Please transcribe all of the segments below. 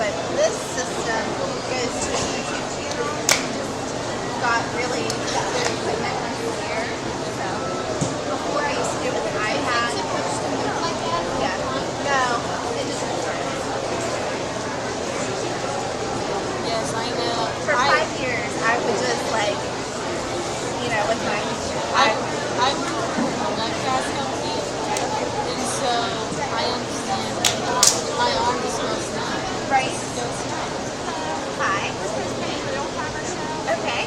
but this system goes to a YouTube channel. Got really good equipment here. So before I used to do it with an iPad. Yeah. No, it just Yes, I know. for 5 years I would just like, with my I'm a gas company, and so I understand. My arm is supposed to right. Hi. Okay.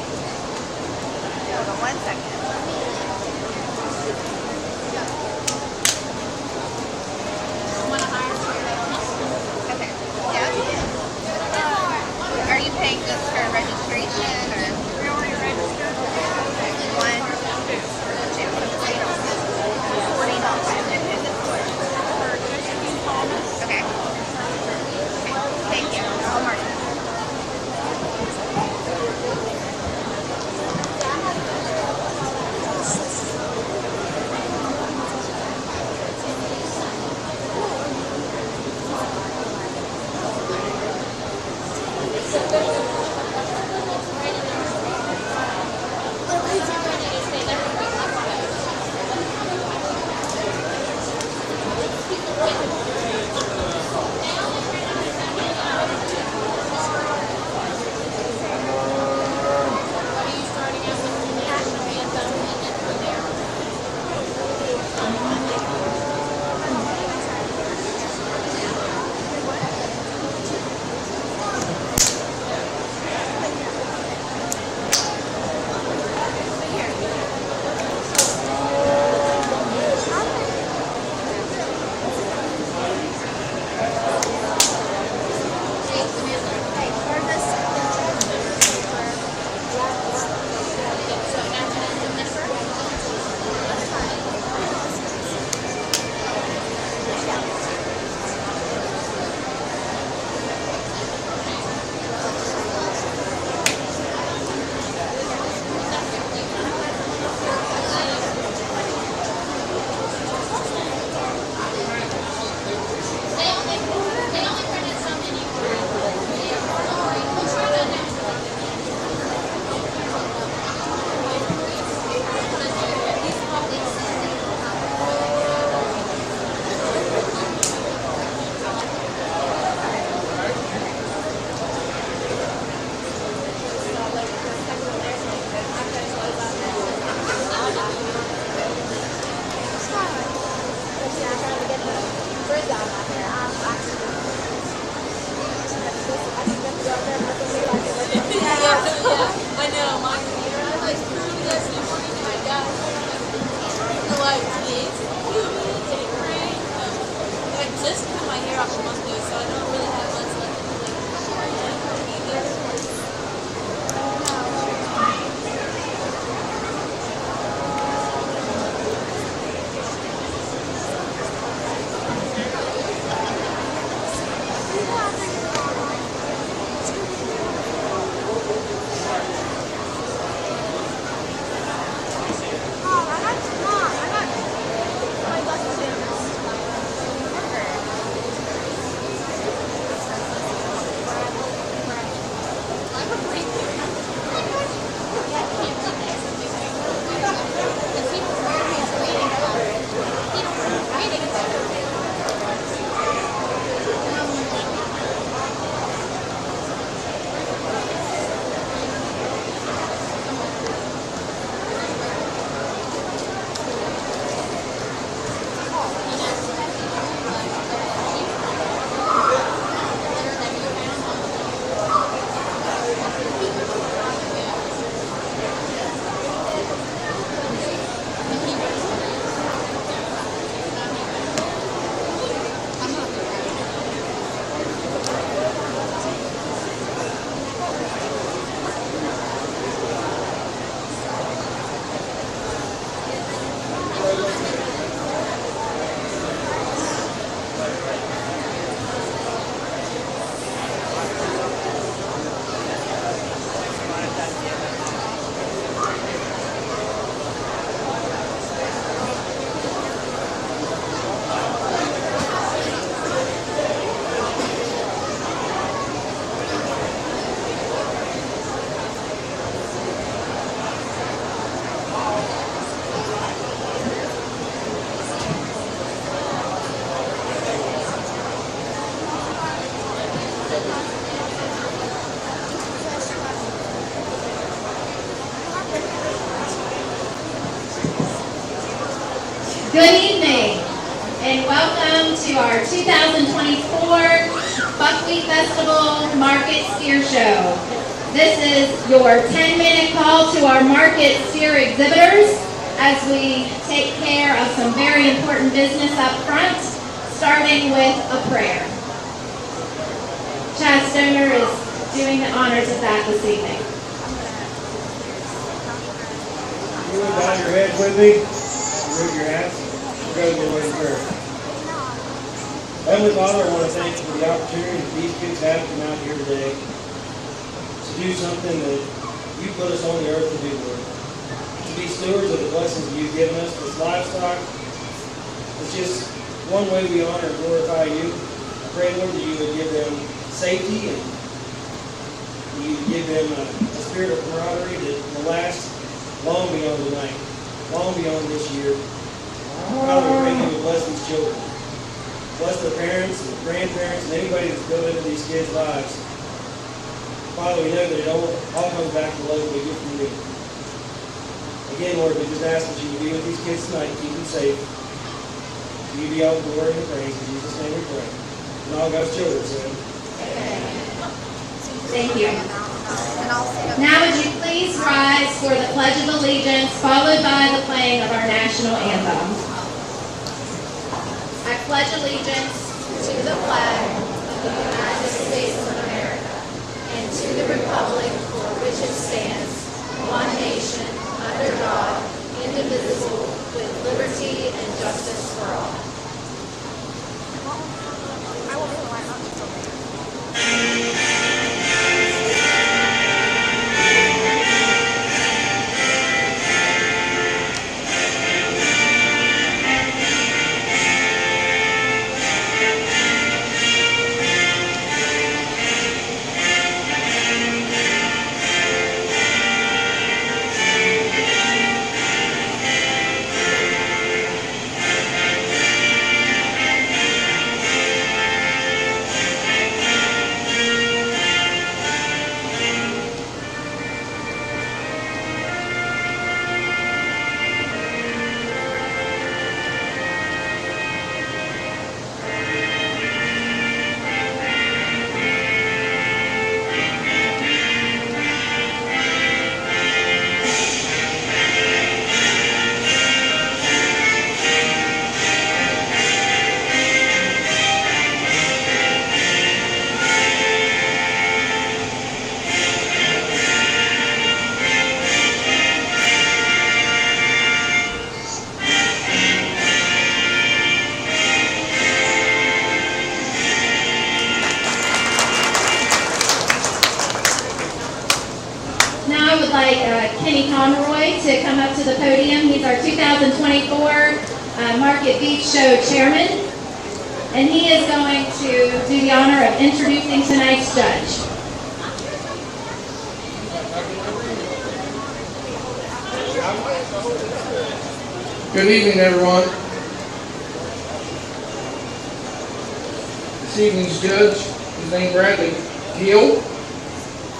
Hold on 1 second. Okay. Yeah. Are you paying just for registration or? We already registered. One, two. $40. Okay. Thank you. I'll mark it. Good evening, and welcome to our 2024 Buckwheat Festival Market Steer Show. This is your 10-minute call to our market steer exhibitors as we take care of some very important business up front, starting with a prayer. Chad Stoner is doing the honors of that this evening. You would bow your heads with me, raise your hands, we're going to get away in prayer. Heavenly Father, I want to thank you for the opportunity that these kids have to come out here today to do something that you put us on the earth to do, Lord. To be stewards of the blessings that you've given us, this livestock. It's just one way we honor and glorify you. I pray, Lord, that you would give them safety and you would give them a spirit of camaraderie that will last long beyond the night, long beyond this year. Father, we pray you would bless these children. Bless their parents and grandparents and anybody that's built into these kids' lives. Father, we know that it all comes back to love we get from you. Again, Lord, we just ask that you would be with these kids tonight, keep them safe. To you be all the glory and the praise. In Jesus' name we pray. And all God's children said, Thank you. Now would you please rise for the Pledge of Allegiance, followed by the playing of our national anthem. I pledge allegiance to the flag of the United States of America and to the republic for which it stands, one nation, under God, indivisible, with liberty and justice for all. Kenny Conroy to come up to the podium. He's our 2024 Market Beach Show Chairman, and he is going to do the honor of introducing tonight's judge. Good evening, everyone. This evening's judge is named Bradley Hill.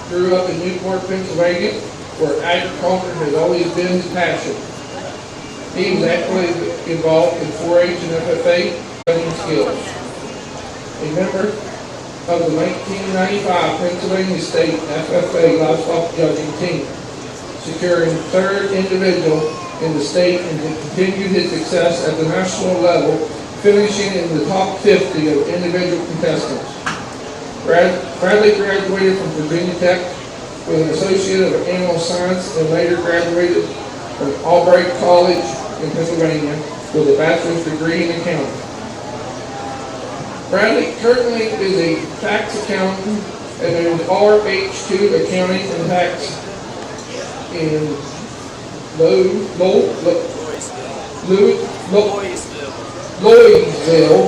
Grew up in Newport, Pennsylvania, where agriculture has always been his passion. He was actively involved in 4-H and FFA judging skills. A member of the 1995 Pennsylvania State FFA livestock judging team, securing third individual in the state and continued his success at the national level, finishing in the top 50 of individual contestants. Bradley graduated from Virginia Tech with an Associate of Animal Science and later graduated from Albright College in Pennsylvania with a bachelor's degree in accounting. Bradley currently is a tax accountant and is RH2 Accounting and Tax in Louisville,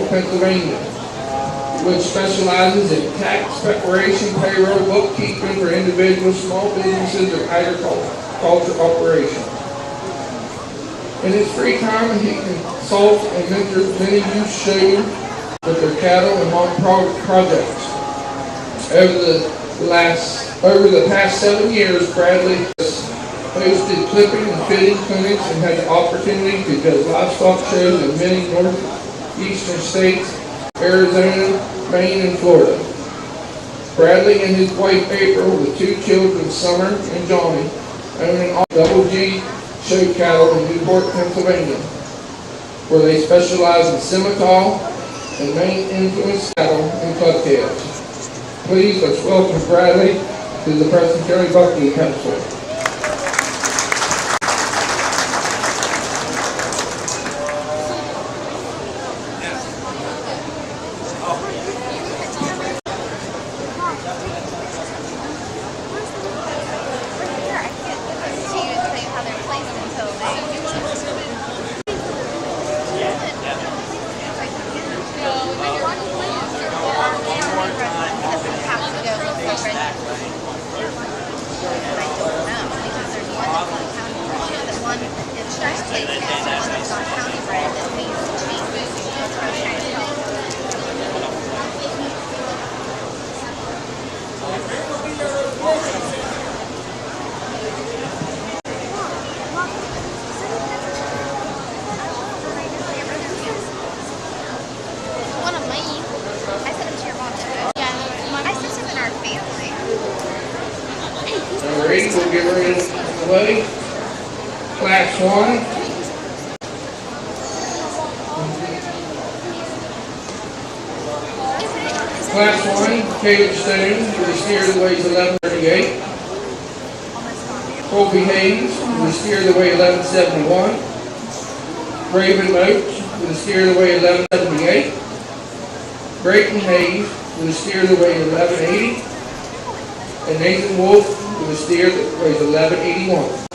Pennsylvania, which specializes in tax preparation, payroll, bookkeeping for individuals, small businesses, and agriculture operations. In his free time, he consults and mentors many youth showing with their cattle and lawn projects. Over the past 7 years, Bradley has hosted clipping and fitting clinics and had the opportunity to judge livestock shows in many northeastern states, Arizona, Maine, and Florida. Bradley and his wife April, with 2 children, Summer and Johnny, own an Double G show cattle in Newport, Pennsylvania, where they specialize in Simmental and Maine influenced cattle and clubtails. Please let's welcome Bradley to the Preston County Buckwheat Festival. Alright, we'll get ready to weigh. Class 1. Class 1, Caleb Stone, with a steer that weighs 1138. Colby Hayes, with a steer that weighs 1171. Raven Moach, with a steer that weighs 1178. Brayton Hayes, with a steer that weighs 1180. And Nathan Wolf, with a steer that weighs 1181.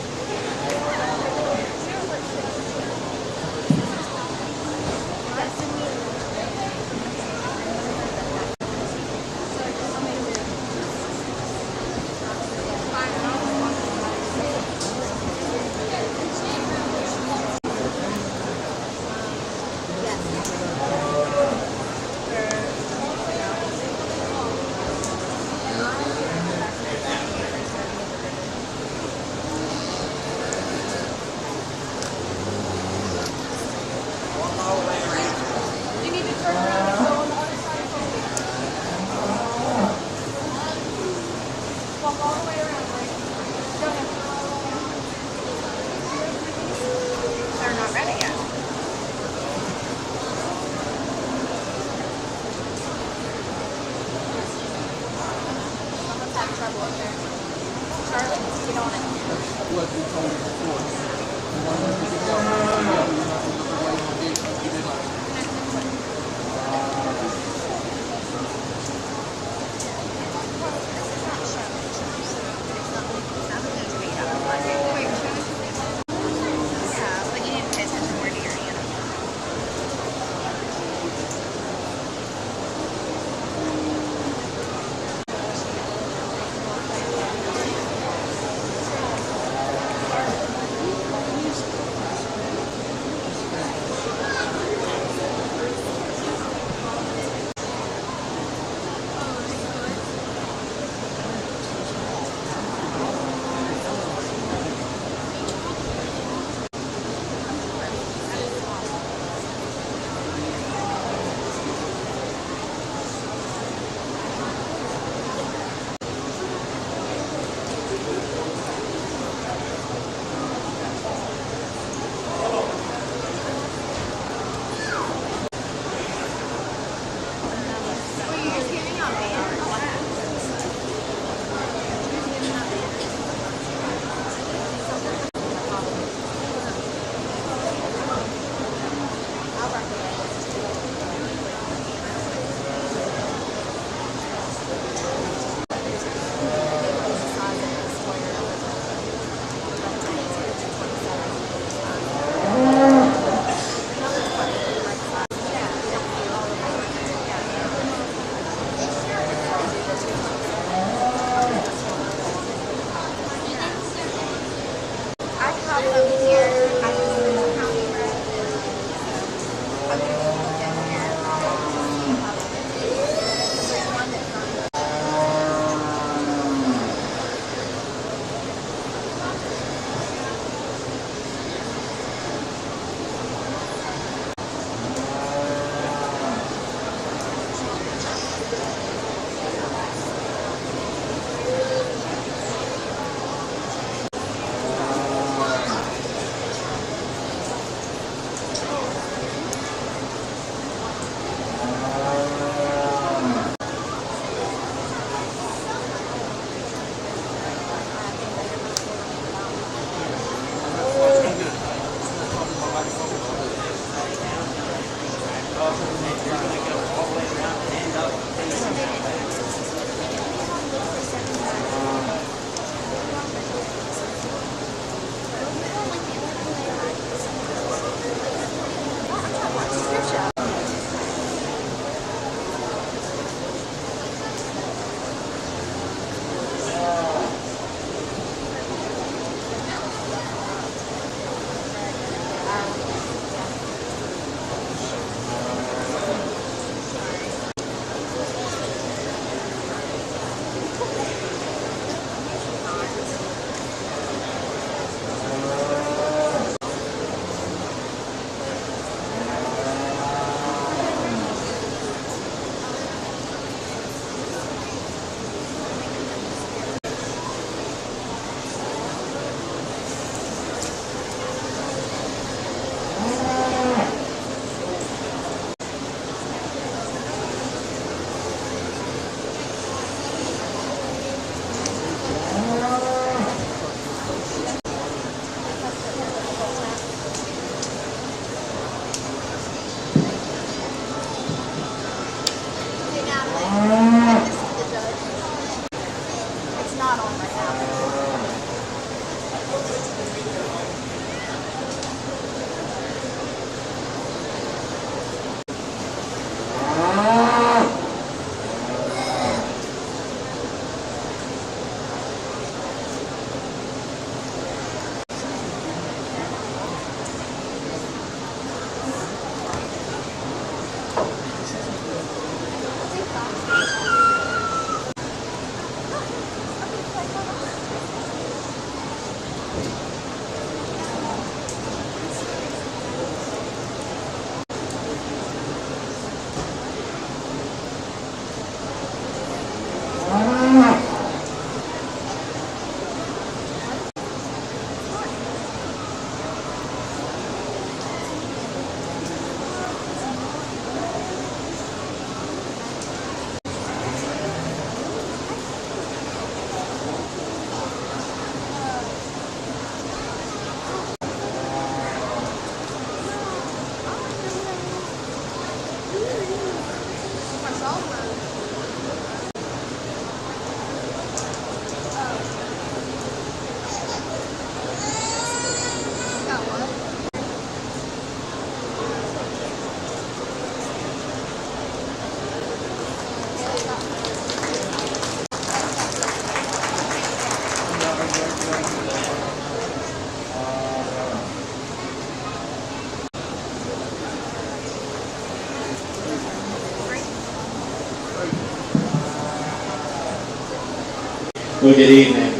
Well, good evening.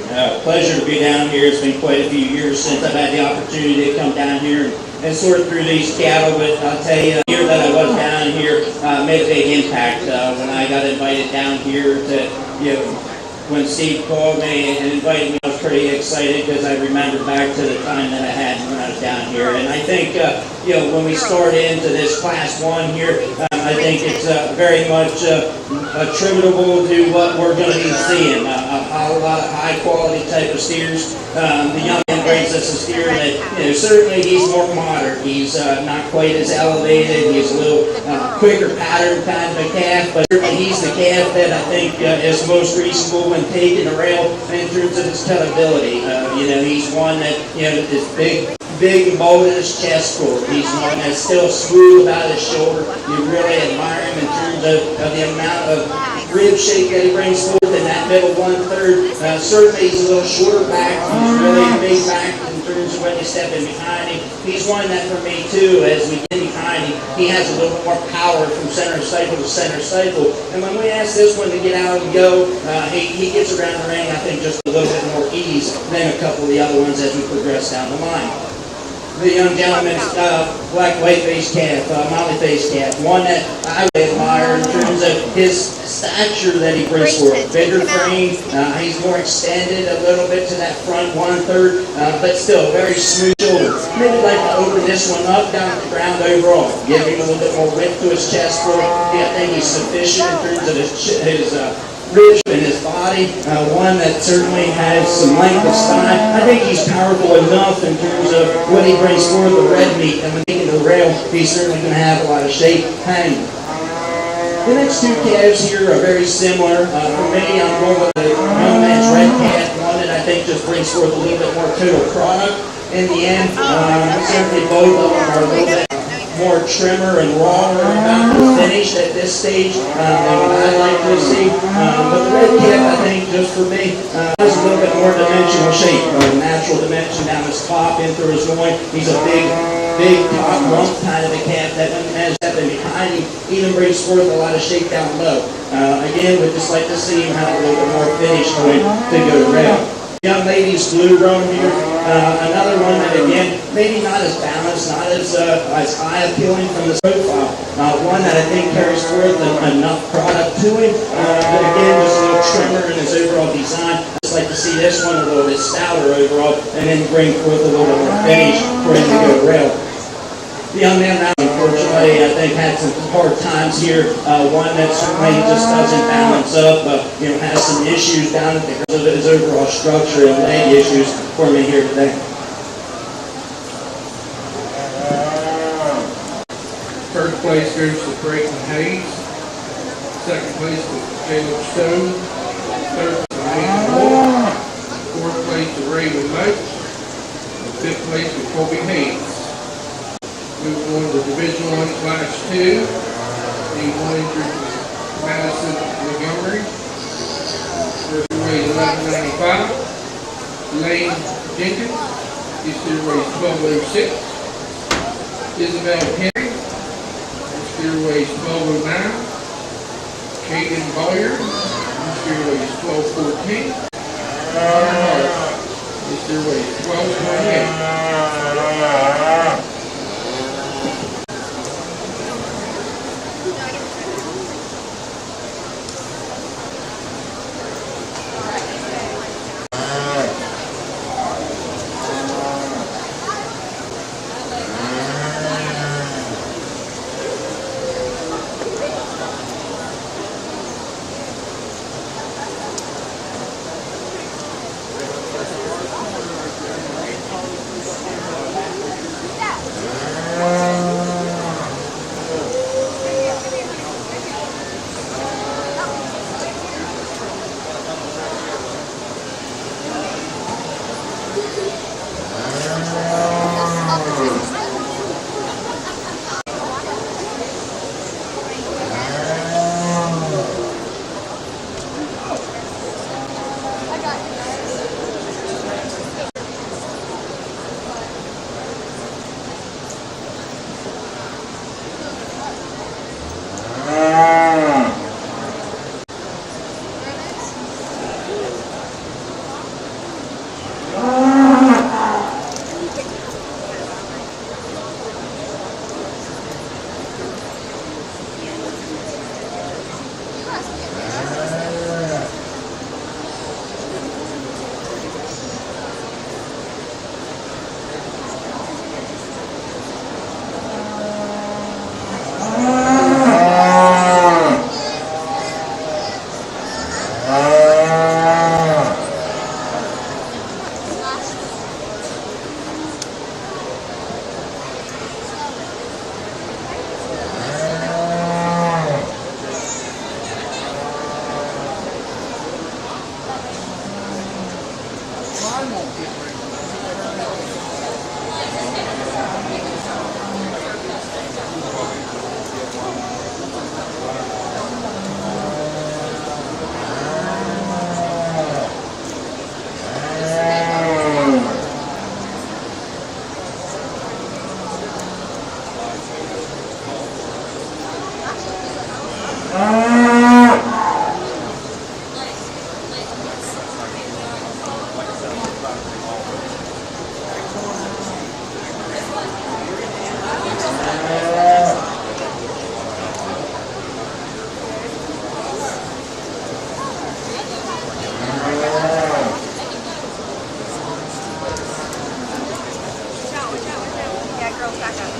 Pleasure to be down here. It's been quite a few years since I've had the opportunity to come down here and sort through these cattle, but I'll tell you, the year that I was down here made a big impact. When I got invited down here to, when Steve called me and invited me, I was pretty excited because I remembered back to the time that I had when I was down here. And I think, when we start into this class 1 here, I think it's very much attributable to what we're going to be seeing. A lot of high quality type of steers. The young man brings us a steer that, certainly he's more modern. He's not quite as elevated. He's a little quicker pattern kind of a calf, but certainly he's the calf that I think is most reasonable when taking a rail in terms of his cutability. He's one that, is big and bold in his chest forward. He's one that's still smooth about his shoulder. You really admire him in terms of the amount of rib shape that he brings forth in that middle 1/3. Certainly he's a little shorter back. He's really a big back in terms of when you step in behind him. He's one that for me too, as we get behind him, he has a little more power from center cycle to center cycle. And when we ask this one to get out and go, he gets around the ring, I think, just a little bit more ease than a couple of the other ones as we progress down the line. The young gentleman's black white-faced calf, molly-faced calf, one that I would admire in terms of his stature that he brings forth. Bigger frame, he's more extended a little bit to that front 1/3, but still very smooth shoulder. Maybe like to open this one up down to the ground overall, give him a little bit more width to his chest forward. I think he's sufficient in terms of his ribs and his body, one that certainly has some length of spine. I think he's powerful enough in terms of what he brings forward the red meat, and when taking the rail, he's certainly going to have a lot of shape hanging. The next 2 calves here are very similar. For me, I'm going with the young man's red calf, one that I think just brings forth a little bit more total product. In the end, certainly both of them are a little bit more trimmer and rawer about the finish at this stage than what I like to see. But the red calf, I think, just for me, has a little bit more dimensional shape, natural dimension down his top, in through his loin. He's a big top rump kind of a calf that when has up in behind him, even brings forth a lot of shape down low. Again, we'd just like to see him have a little bit more finish going to go around. Young lady's blue roan here, another one that again, maybe not as balanced, not as eye appealing from the profile. One that I think carries forth enough product to him, but again, just a little trimmer in his overall design. I just like to see this one a little bit stouter overall, and then bring forth a little bit more finish for him to go rail. The young man now, unfortunately, I think had some hard times here. One that certainly just doesn't balance up, has some issues down at because of his overall structure and leg issues for me here today. First place goes to Creighton Hayes. Second place to Caleb Stone. Third to Nathan Wolf. Fourth place to Raymond Moat. And fifth place to Colby Hayes. Moving on to Division I Class 2. The 100 Madison Montgomery. First weight 1195. Lane Jenkins. This year weighs 1206. Isabel Henry. This year weighs 1209. Caden Boyer. This year weighs 1214. Connor Hart. This year weighs 1228. Yeah, girls back up.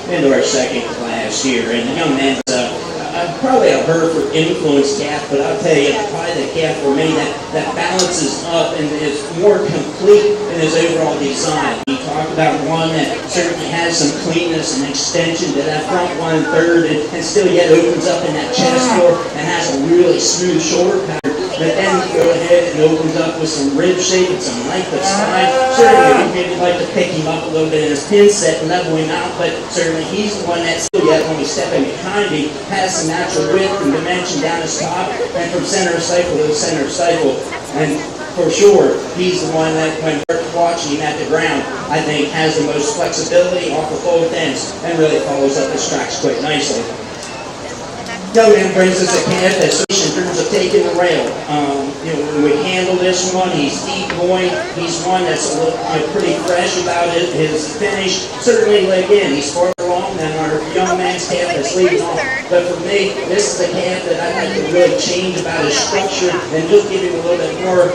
Into our second class here, and the young man's probably a Hereford influence calf, but I'll tell you, probably the calf for me that balances up and is more complete in his overall design. He talked about one that certainly has some cleanness and extension to that front 1/3, and still yet opens up in that chest door and has a really smooth shoulder pattern. But then you go ahead and opens up with some rib shape and some length of spine. Certainly, maybe like to pick him up a little bit in his pin set and level him out, but certainly he's the one that still yet, when we step in behind him, has some natural width and dimension down his top, and from center of cycle to center of cycle. And for sure, he's the one that, when we're watching him at the ground, I think has the most flexibility off of both ends and really follows up his tracks quite nicely. Young man brings us a calf that's in terms of taking the rail. When we handle this one, he's deep going. He's one that's a little, pretty fresh about his finish. Certainly, again, he's farther along than our young man's calf that's leading off. But for me, this is a calf that I'd like to really change about his structure and just give him a little bit more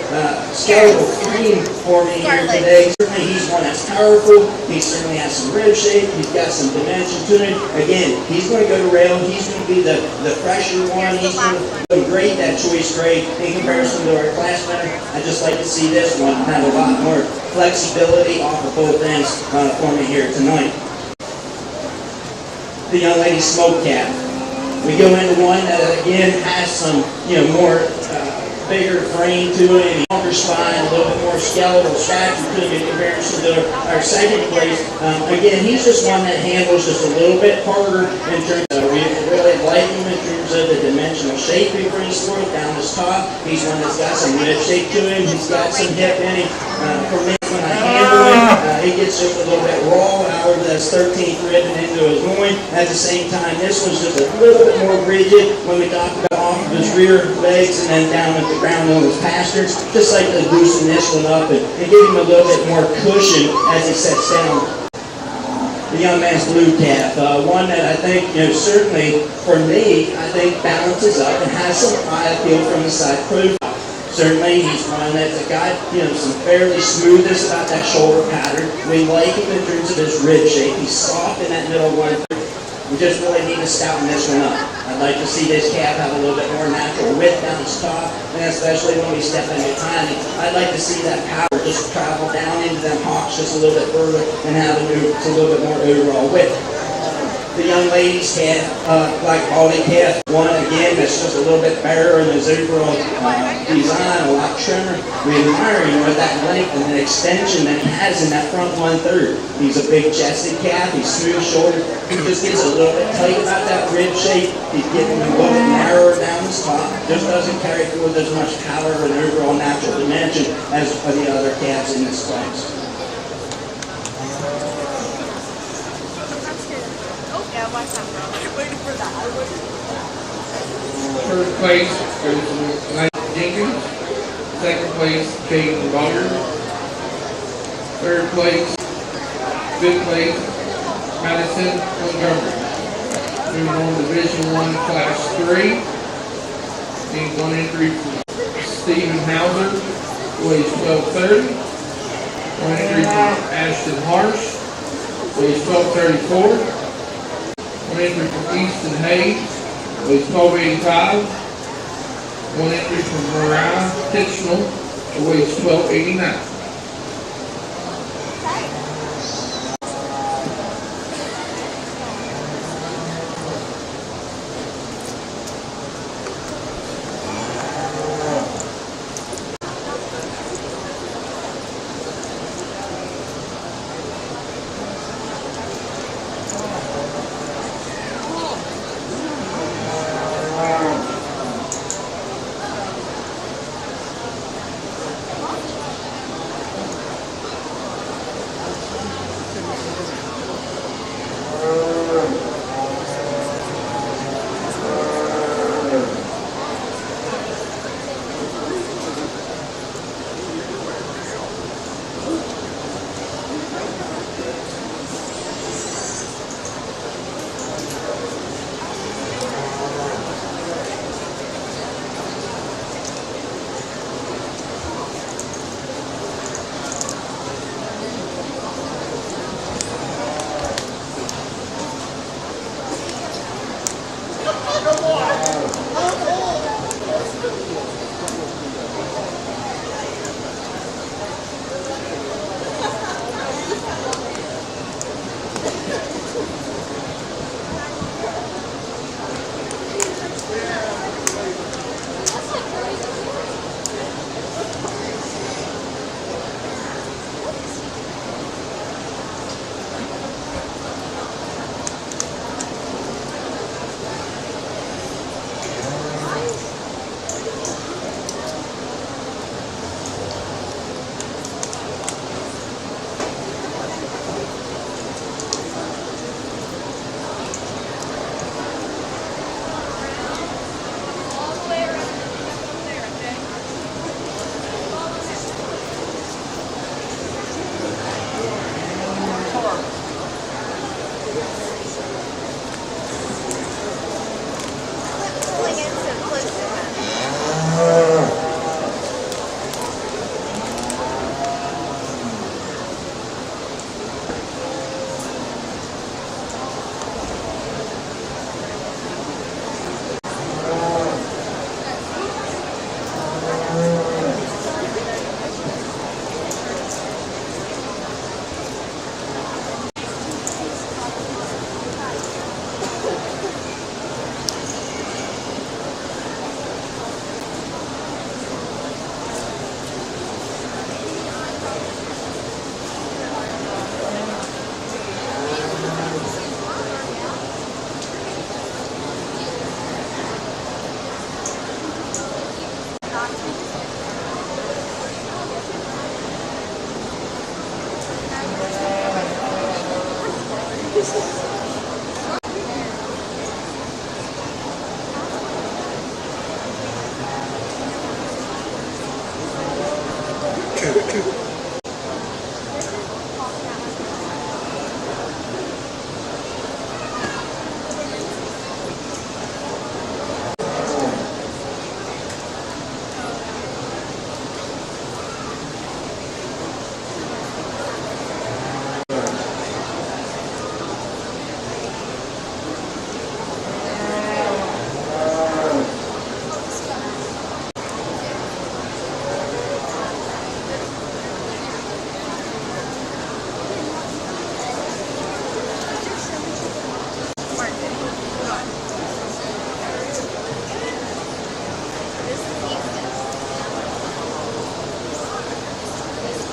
skeletal frame for me here today. Certainly, he's one that's powerful. He certainly has some rib shape. He's got some dimension to him. Again, he's going to go to rail. He's going to be the fresher one. He's going to grade that choice grade in comparison to our class winner. I'd just like to see this one have a lot more flexibility off of both ends for me here tonight. The young lady smoke calf. We go into one that again has some, more bigger frame to it, longer spine, a little bit more skeletal stature to it in comparison to our second place. Again, he's just one that handles just a little bit harder in terms of, we really like him in terms of the dimensional shape he brings forth down his top. He's one that's got some rib shape to him. He's got some hip in him. For me, when I handle him, he gets just a little bit raw. However, that's 13th ribbon into his loin. At the same time, this one's just a little bit more rigid when we talk about off of his rear legs and then down at the ground on his pasterns. Just like to loosen this one up and give him a little bit more cushion as he sets down. The young man's blue calf, one that I think, certainly for me, I think balances up and has some eye appeal from the side profile. Certainly, he's one that's got, some fairly smoothness about that shoulder pattern. We like him in terms of his rib shape. He's soft in that middle one. We just really need to stouten this one up. I'd like to see this calf have a little bit more natural width down his top, and especially when we step into timing, I'd like to see that power just travel down into them hocks just a little bit further and have a little bit more overall width. The young lady's calf, like Baldy calf, one again that's just a little bit fairer in his overall design, a lot trimmer. We admire him with that length and the extension that he has in that front 1/3. He's a big chested calf, he's smooth shouldered, he just gets a little bit tight about that rib shape. He's getting a little bit narrower down his top, just doesn't carry forward as much power and overall natural dimension as the other calves in this class. First place goes to Mike Jenkins. Second place, Jaden Bogger. Third place, fifth place, Madison Montgomery. Moving on to Division I, Class 3. Need one entry for Stephen Hauser, weighs 1230. One entry for Ashton Harsh, weighs 1234. One entry from Easton Hayes, weighs 1285. One entry from Mariah Titchnell, weighs 1289.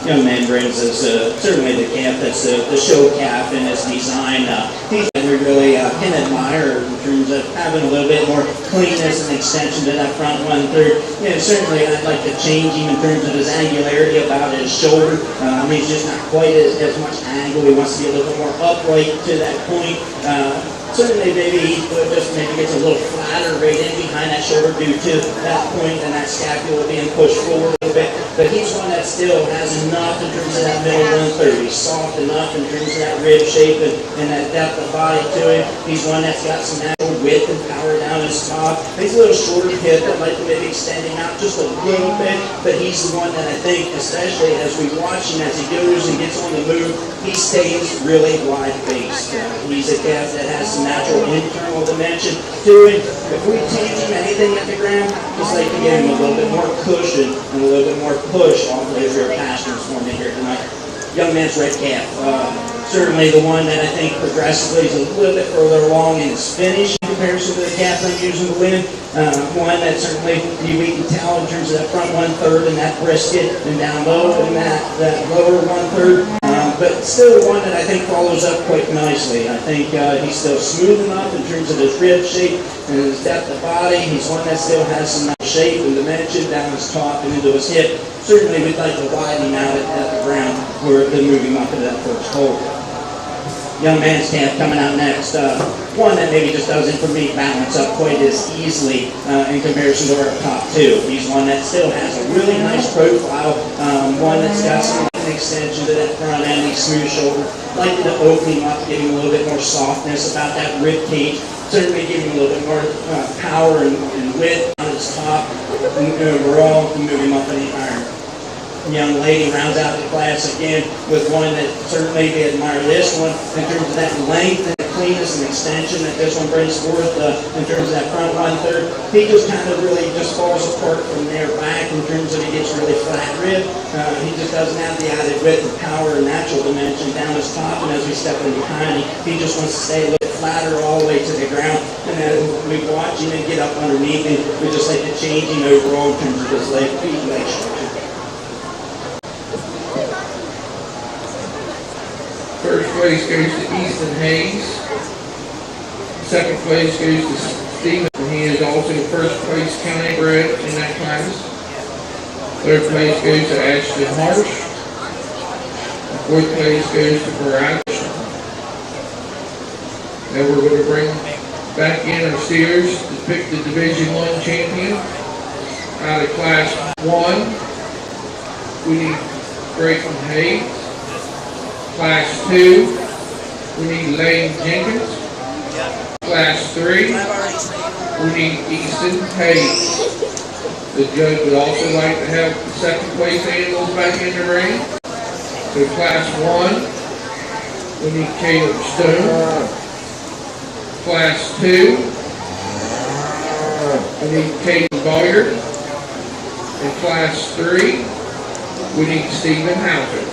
Young man brings us certainly the calf that's the show calf in his design. He's we really can admire in terms of having a little bit more cleanness and extension to that front 1/3. You know, certainly I'd like to change him in terms of his angularity about his shoulder. He's just not quite as much angle. He wants to be a little bit more upright to that point. Certainly maybe he just maybe gets a little flatter right in behind that shoulder due to that point and that scapula being pushed forward a little bit. But he's one that still has enough in terms of that middle 1/3. He's soft enough in terms of that rib shape and that depth of body to him. He's one that's got some natural width and power down his top. He's a little shorter hip that might be maybe extending out just a little bit, but he's the one that I think, especially as we watch him as he goes and gets on the move, he stays really wide-based. He's a calf that has some natural internal dimension to him. If we change him anything at the ground, just like to give him a little bit more cushion and a little bit more push off those rear pastures for me here tonight. Young man's red calf. Certainly the one that I think progressively is a little bit further along in his finish in comparison to the calf I'm using to win. One that certainly we can tell in terms of that front 1/3 and that brisket and down low and that lower 1/3. But still one that I think follows up quite nicely. I think he's still smooth enough in terms of his rib shape and his depth of body. He's one that still has some nice shape and dimension down his top and into his hip. Certainly we'd like to widen him out at the ground where to move him up into that first hole. Young man's calf coming out next. One that maybe just doesn't, for me, balance up quite as easily in comparison to our top two. He's one that still has a really nice profile, one that's got some extension to that front end, these smooth shoulder. Like to open him up, give him a little bit more softness about that rib cage. Certainly give him a little bit more power and width on his top and overall to move him up in the iron. Young lady rounds out the class again with one that certainly we admire this one in terms of that length and cleanness and extension that this one brings forth in terms of that front 1/3. He just kind of really just falls apart from there back in terms of he gets really flat rib. He just doesn't have the added width and power and natural dimension down his top, and as we step in behind him, he just wants to stay a little bit flatter all the way to the ground. And as we watch him and get up underneath him, we just like to change him overall in terms of his leg structure. First place goes to Easton Hayes. Second place goes to Stephen. He is also first place county bred in that class. Third place goes to Ashton Harsh. Fourth place goes to Brad. Now we're going to bring back in our steers to pick the Division I champion. Out of Class 1, we need Grayson Hayes. Class 2, we need Lane Jenkins. Class 3, we need Easton Hayes. The judge would also like to have the second place animals back in the ring. So Class 1, we need Caleb Stone. Class 2, we need Caden Boyer. In Class 3, we need Stephen Hauser.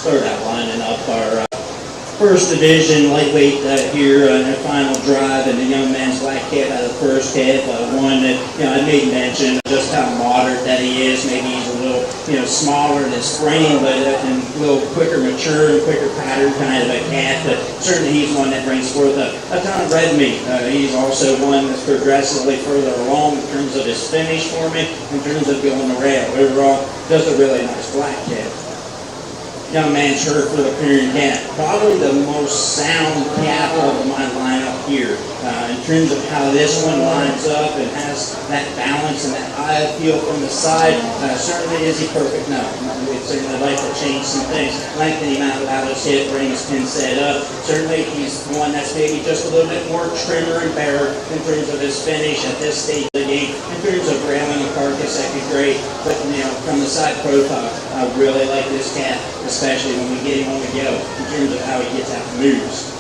start out lining up our first division lightweight here in the final drive, and the young man's black cap out of the first half. One that, I made mention of just how moderate that he is. Maybe he's a little, smaller in his frame, but and a little quicker mature and quicker pattern kind of a calf. But certainly he's one that brings forth a ton of red meat. He's also one that's progressively further along in terms of his finish for me, in terms of going the rail. Overall, just a really nice black calf. Young man's herd for the Pyrenean cat. Probably the most sound calf of my lineup here. In terms of how this one lines up and has that balance and that eye feel from the side, certainly is he perfect? No. We'd certainly like to change some things. Lengthen him out without his hip, bring his pin set up. Certainly he's one that's maybe just a little bit more trimmer and barer in terms of his finish at this stage of the game. In terms of railing the carcass, that'd be great. But, from the side profile, I really like this cat, especially when we get him on the go, in terms of how he gets out and moves.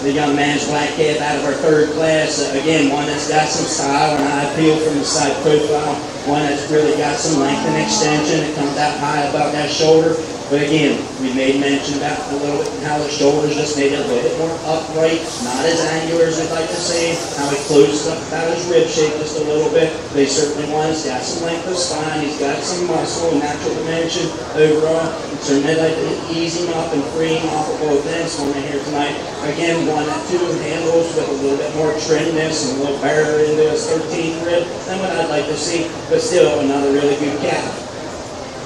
The young man's black calf out of our third class, again, one that's got some style and eye appeal from the side profile, one that's really got some length and extension. It comes out high about that shoulder. But again, we made mention about a little bit how the shoulders just made it a little bit more upright, not as angular as we'd like to see, how he closes up about his rib shape just a little bit. But he certainly he's got some length of spine, he's got some muscle and natural dimension overall. Certainly like to ease him up and free him off of both ends for me here tonight. Again, one that two handles with a little bit more trimness and a little barrier into his 13th rib than what I'd like to see, but still another really good calf.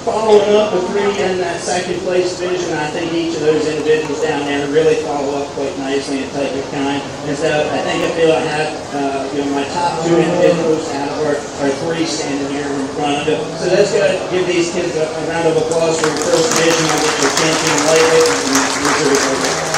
Following up with three in that second place division, I think each of those individuals down there really follow up quite nicely and type of kind. And so I feel I have my top two individuals out of our three standing here in front of it. So let's go ahead and give these kids a round of applause for your first division. I'll get your champion lightweight and reserve lightweight.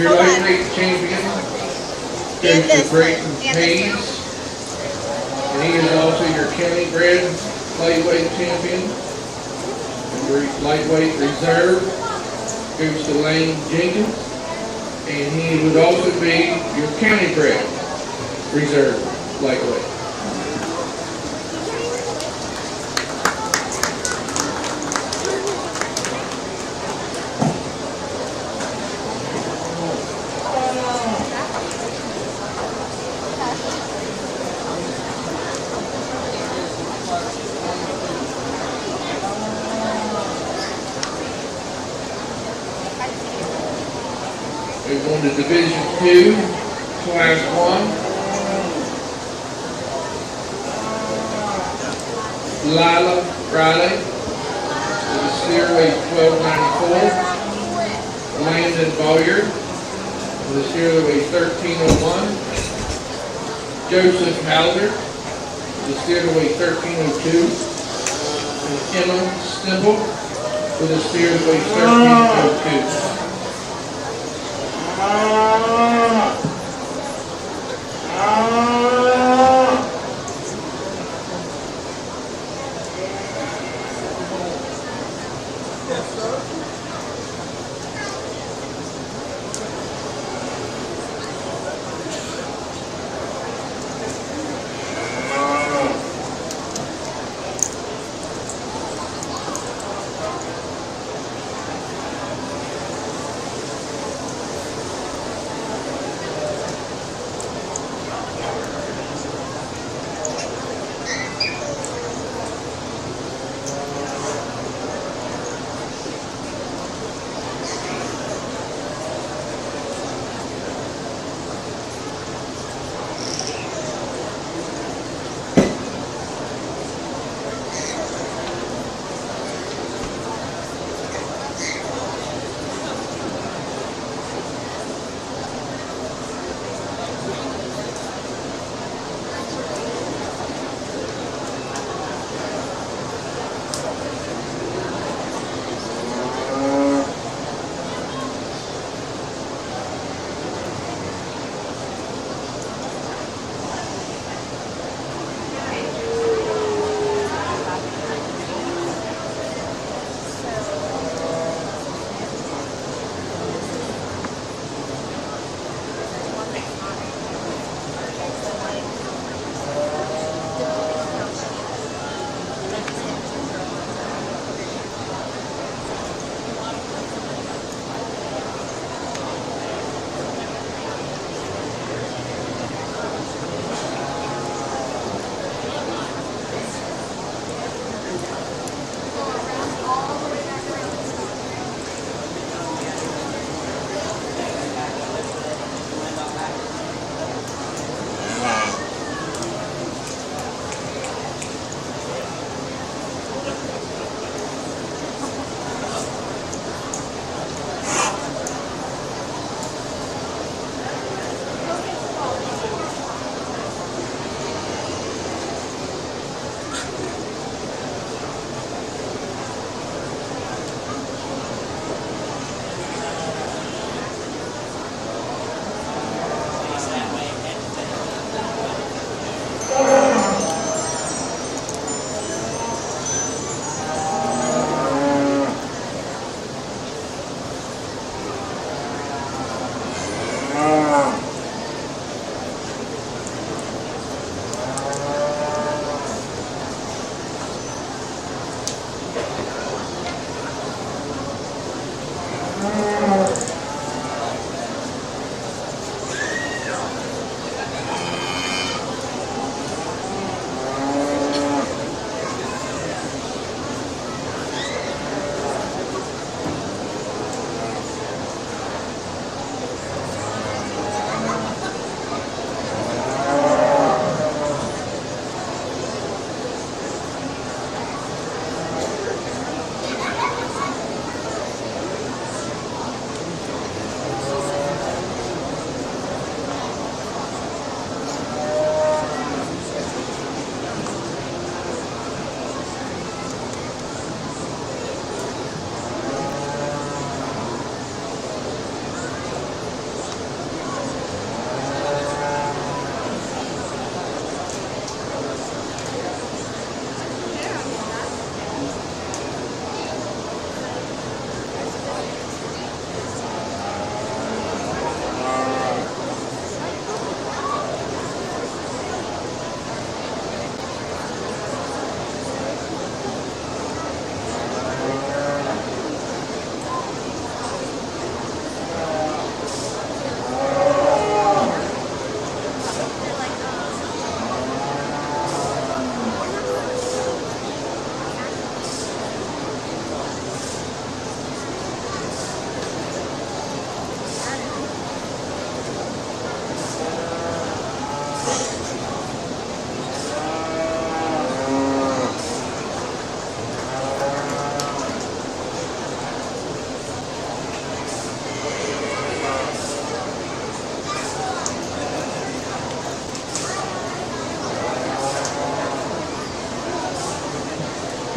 Your lightweight champion goes to Brayton Hayes, and he is also your county bred lightweight champion. And lightweight reserve goes to Lane Jenkins, and he would also be your county bred reserve lightweight. Move on to Division 2, Class 1. Lila Riley, with a steer weight 1294. Landon Boyer, with a steer weight 1301. Joseph Halder, with a steer weight 1302. And Emma Stimple, with a steer weight 1302.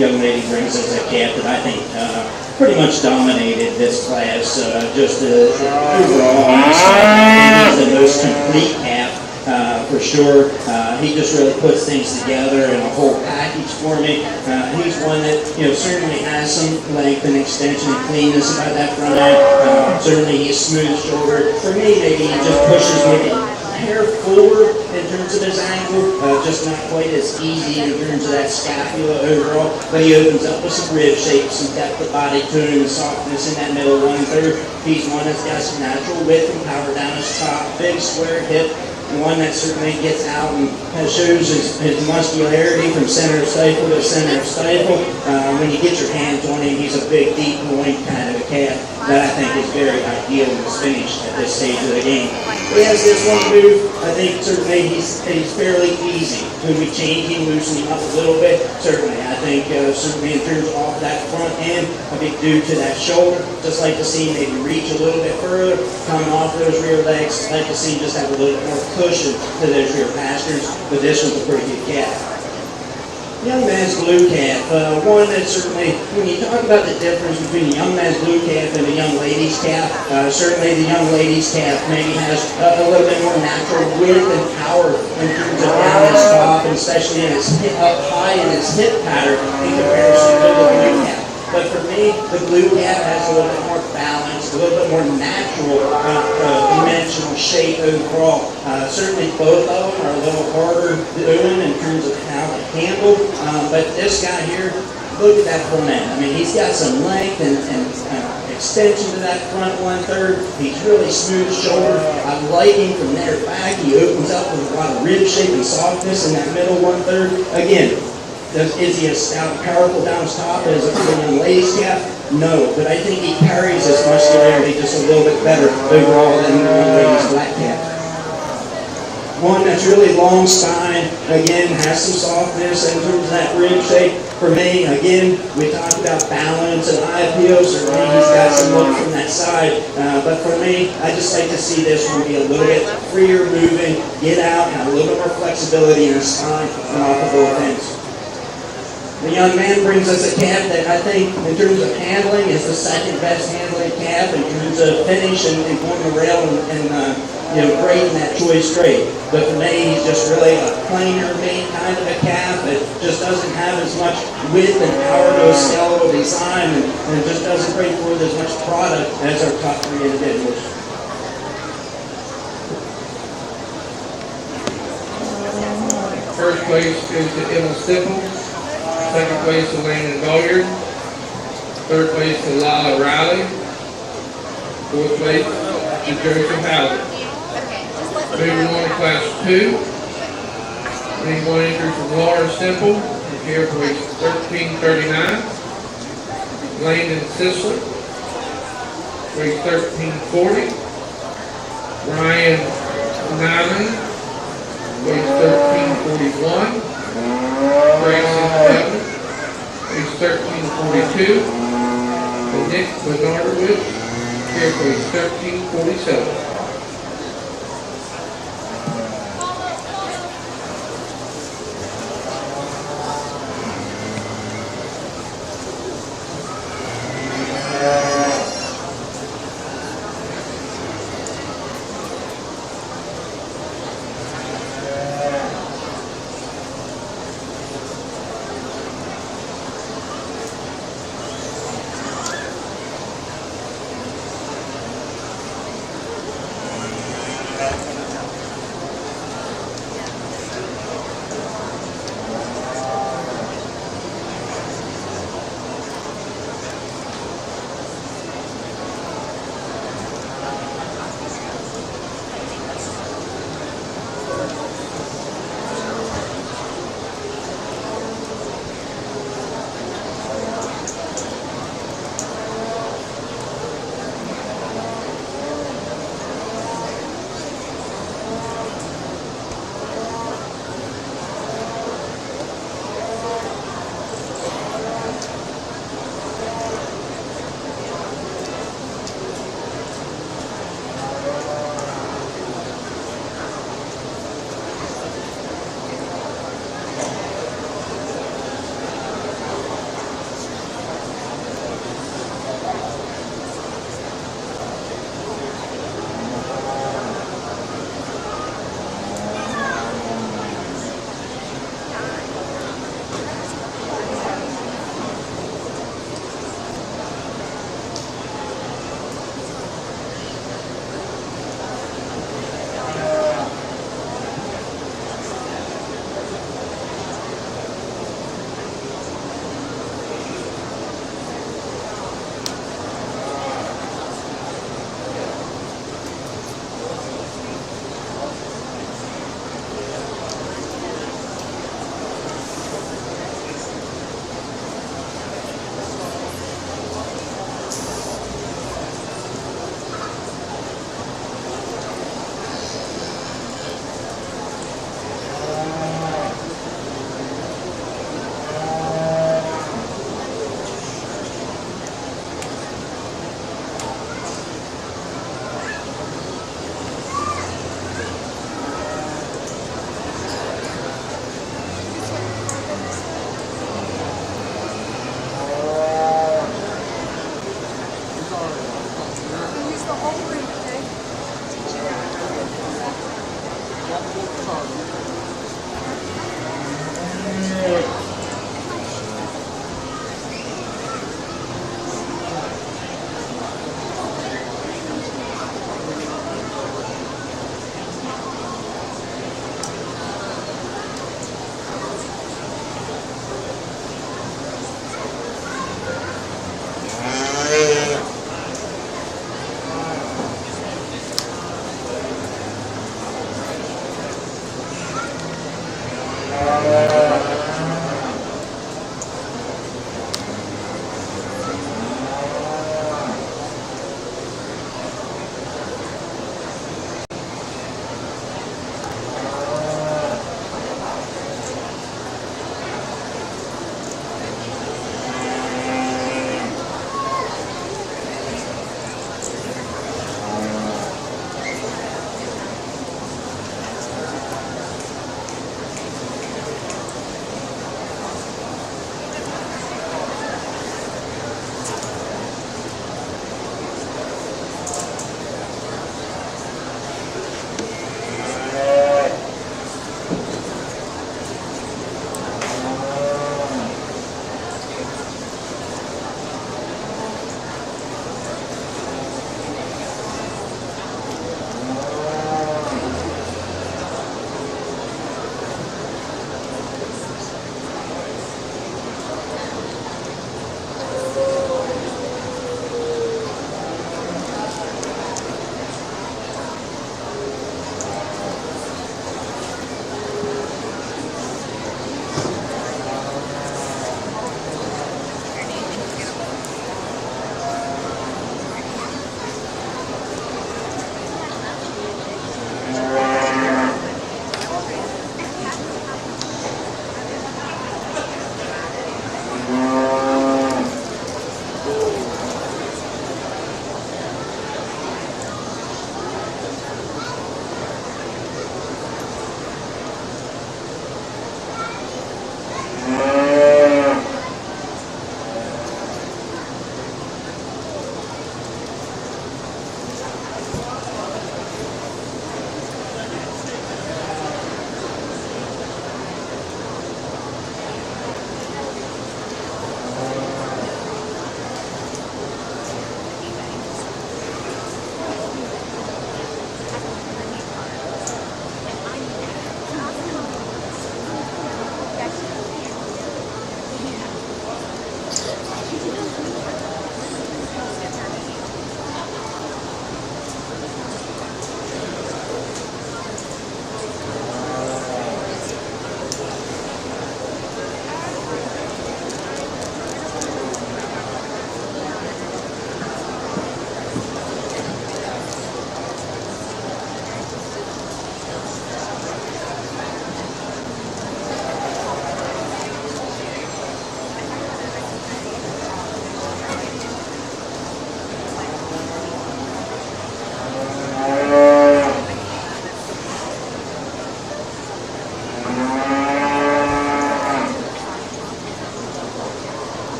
Young lady brings us a cat that I think pretty much dominated this class. Just overall, I think he's the most complete cat for sure. He just really puts things together in a whole package for me. He's one that certainly has some length and extension and cleanness about that front end. Certainly he's smooth shouldered. For me, maybe he just pushes maybe hair forward in terms of his ankle, just not quite as easy in terms of that scapula overall, but he opens up with some rib shape, some depth of body tone, and softness in that middle 1/3. He's one that's got some natural width and power down his top, big square hip, one that certainly gets out and shows his muscularity from center of stifle to center of stifle. When you get your hands on him, he's a big, deep loin kind of a calf that I think is very ideal in his finish at this stage of the game. He has this one move. I think certainly he's fairly easy. When we change him, loosen him up a little bit, certainly. I think certainly in terms of off that front end, a big due to that shoulder. Just like to see him maybe reach a little bit further, coming off those rear legs. Like to see him just have a little bit more cushion to those rear pastures, but this one's a pretty good calf. Young man's blue calf, one that certainly, when you talk about the difference between a young man's blue calf and a young lady's calf, certainly the young lady's calf maybe has a little bit more natural width and power in terms of down his top, and especially in his up high in his hip pattern in comparison to the blue calf. But for me, the blue calf has a little bit more balance, a little bit more natural dimensional shape overall. Certainly both of them are a little harder doing in terms of how to handle. But this guy here, look at that front end. I mean, he's got some length and extension to that front 1/3. He's really smooth shouldered. I like him from there back. He opens up with a lot of rib shape and softness in that middle 1/3. Again, is he as stout and powerful down his top as a young lady's calf? No, but I think he carries his muscularity just a little bit better overall than the young lady's black calf. One that's really long spine, again, has some softness in terms of that rib shape. For me, again, we talked about balance and eye appeal. Certainly he's got some look from that side. But for me, I just like to see this one be a little bit freer moving, get out, and have a little bit more flexibility in his spine and off of both ends. The young man brings us a calf that I think, in terms of handling, is the second best handling calf in terms of finish and going the rail and grading that choice straight. But for me, he's just really a plainer made kind of a calf that just doesn't have as much width and power to his skeletal design, and just doesn't bring forth as much product as our top 3 individuals. First place goes to Emma Stipple. Second place to Landon Boyer. Third place to Lila Riley. Fourth place is Joseph Howard. Okay, just let Moving on to class 2. League 1 entry from Laura Simple, here for 1339. Landon Sisler, race 1340. Ryan Nyland, race 1341. Grayson Evans, race 1342. And Nick Bernardowitz, here for 1347.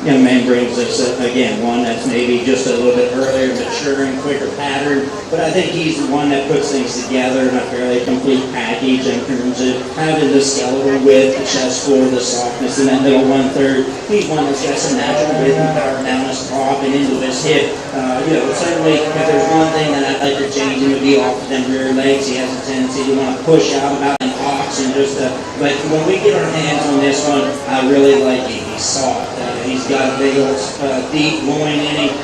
young man brings us, again, one that's maybe just a little bit earlier, maturing, quicker pattern, but I think he's the one that puts things together in a fairly complete package in terms of having the skeletal width, the chest floor, the softness in that middle 1/3. He's one that's got some natural width and power down his top and into his hip. Certainly, if there's one thing that I'd like to change, it would be off of them rear legs. He has a tendency to want to push out about an ox and just, but when we get our hands on this one, I really like him. He's soft. He's got a big old deep loin in him.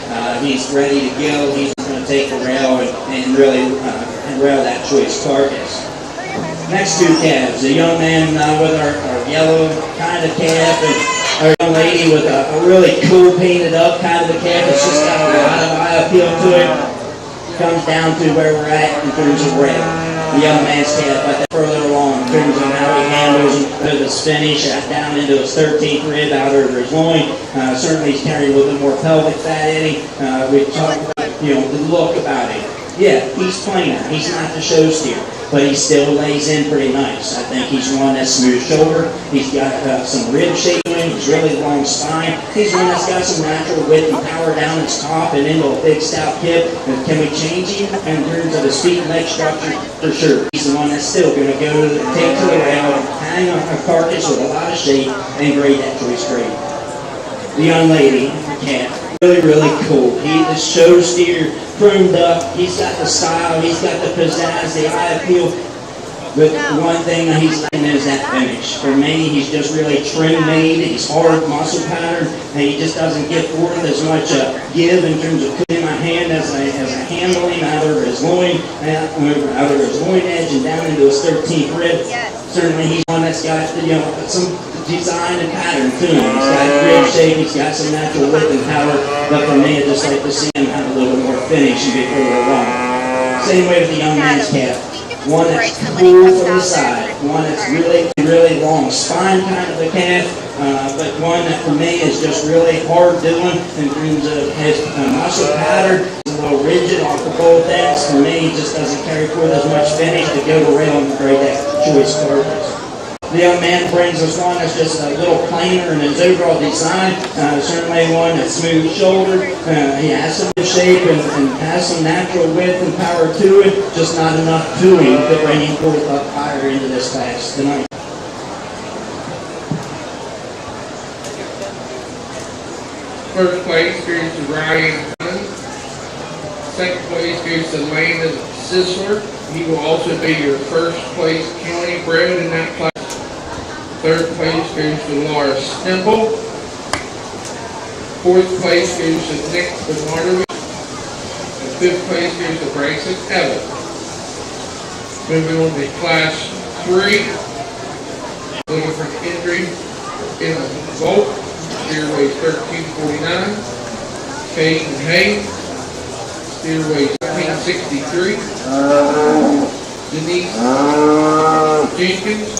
He's ready to go. He's going to take the rail and really rail that choice carcass. Next two calves, a young man with our yellow kind of calf, and our young lady with a really cool painted up kind of a calf. It's just got a lot of eye appeal to it. Comes down to where we're at in terms of rail. The young man's calf, I think further along in terms of how he handles his finish down into his 13th rib out over his loin. Certainly he's carrying a little bit more pelvic fat in him. We talked about, the look about him. Yeah, he's plainer. He's not the show steer, but he still lays in pretty nice. I think he's one that's smooth shoulder. He's got some rib shape to him. He's really long spine. He's one that's got some natural width and power down his top and into a big stout hip. And can we change him in terms of his feet and leg structure? For sure. He's the one that's still going to go to take to the rail, hang on a carcass with a lot of shape, and grade that choice grade. The young lady, calf. Really cool. He the show steer, pruned up. He's got the style. He's got the pizzazz, the eye appeal. But one thing that he's lacking is that finish. For me, he's just really trim made. He's hard muscle pattern, and he just doesn't get forth as much give in terms of putting my hand as a handling out of his loin, out of his loin edge and down into his 13th rib. Certainly, he's one that's got some design and pattern to him. He's got rib shape, he's got some natural width and power, but for me, I'd just like to see him have a little bit more finish and get further along. Same way with the young man's calf. One that's cool from the side, one that's really long spine kind of a calf, but one that for me is just really hard doing in terms of his muscle pattern. He's a little rigid off the both ends. For me, he just doesn't carry forth as much finish to go to rail and grade that choice carcass. The young man brings us one that's just a little plainer in his overall design. Certainly one that's smooth shouldered. He has some shape and has some natural width and power to it. Just not enough to him to bring him forth up higher into this class tonight. First place goes to Ryan Hunt. Second place goes to Landon Sisler. He will also be your first place county bred in that class. Third place goes to Laura Stemple. Fourth place goes to Nick Bernardowicz. And fifth place goes to Bryson Evans. Moving on to class 3. Looking for an injury in a vault. Steer weighs 1349. Peyton Hay. Steer weighs 1363. Denise Jenkins.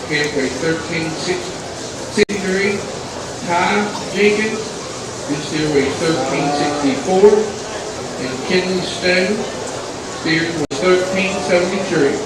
Camp weighs 1363. Ty Jenkins. His steer weighs 1364. And Kenley Stone. Steer was 1373.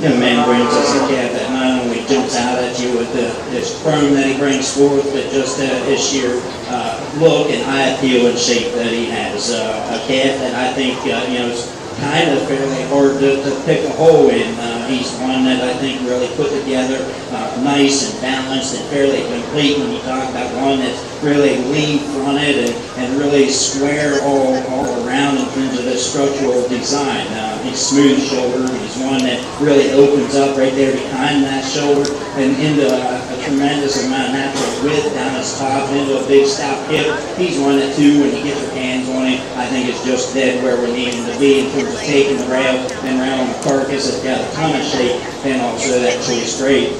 Young man brings us a calf that not only jumps out at you with this chrome that he brings forth, but just his sheer look and eye appeal and shape that he has. A calf that I think is kind of fairly hard to pick a hole in. He's one that I think really put together nice and balanced and fairly complete when you talk about one that's really lean fronted and really square all around in terms of the structural design. He's smooth shouldered. He's one that really opens up right there behind that shoulder and into a tremendous amount of natural width down his top into a big stout hip. He's one that too, when you get your hands on him, I think is just dead where we need him to be in terms of taking the rail and around on the carcass. It's got a ton of shape and also that tree straight.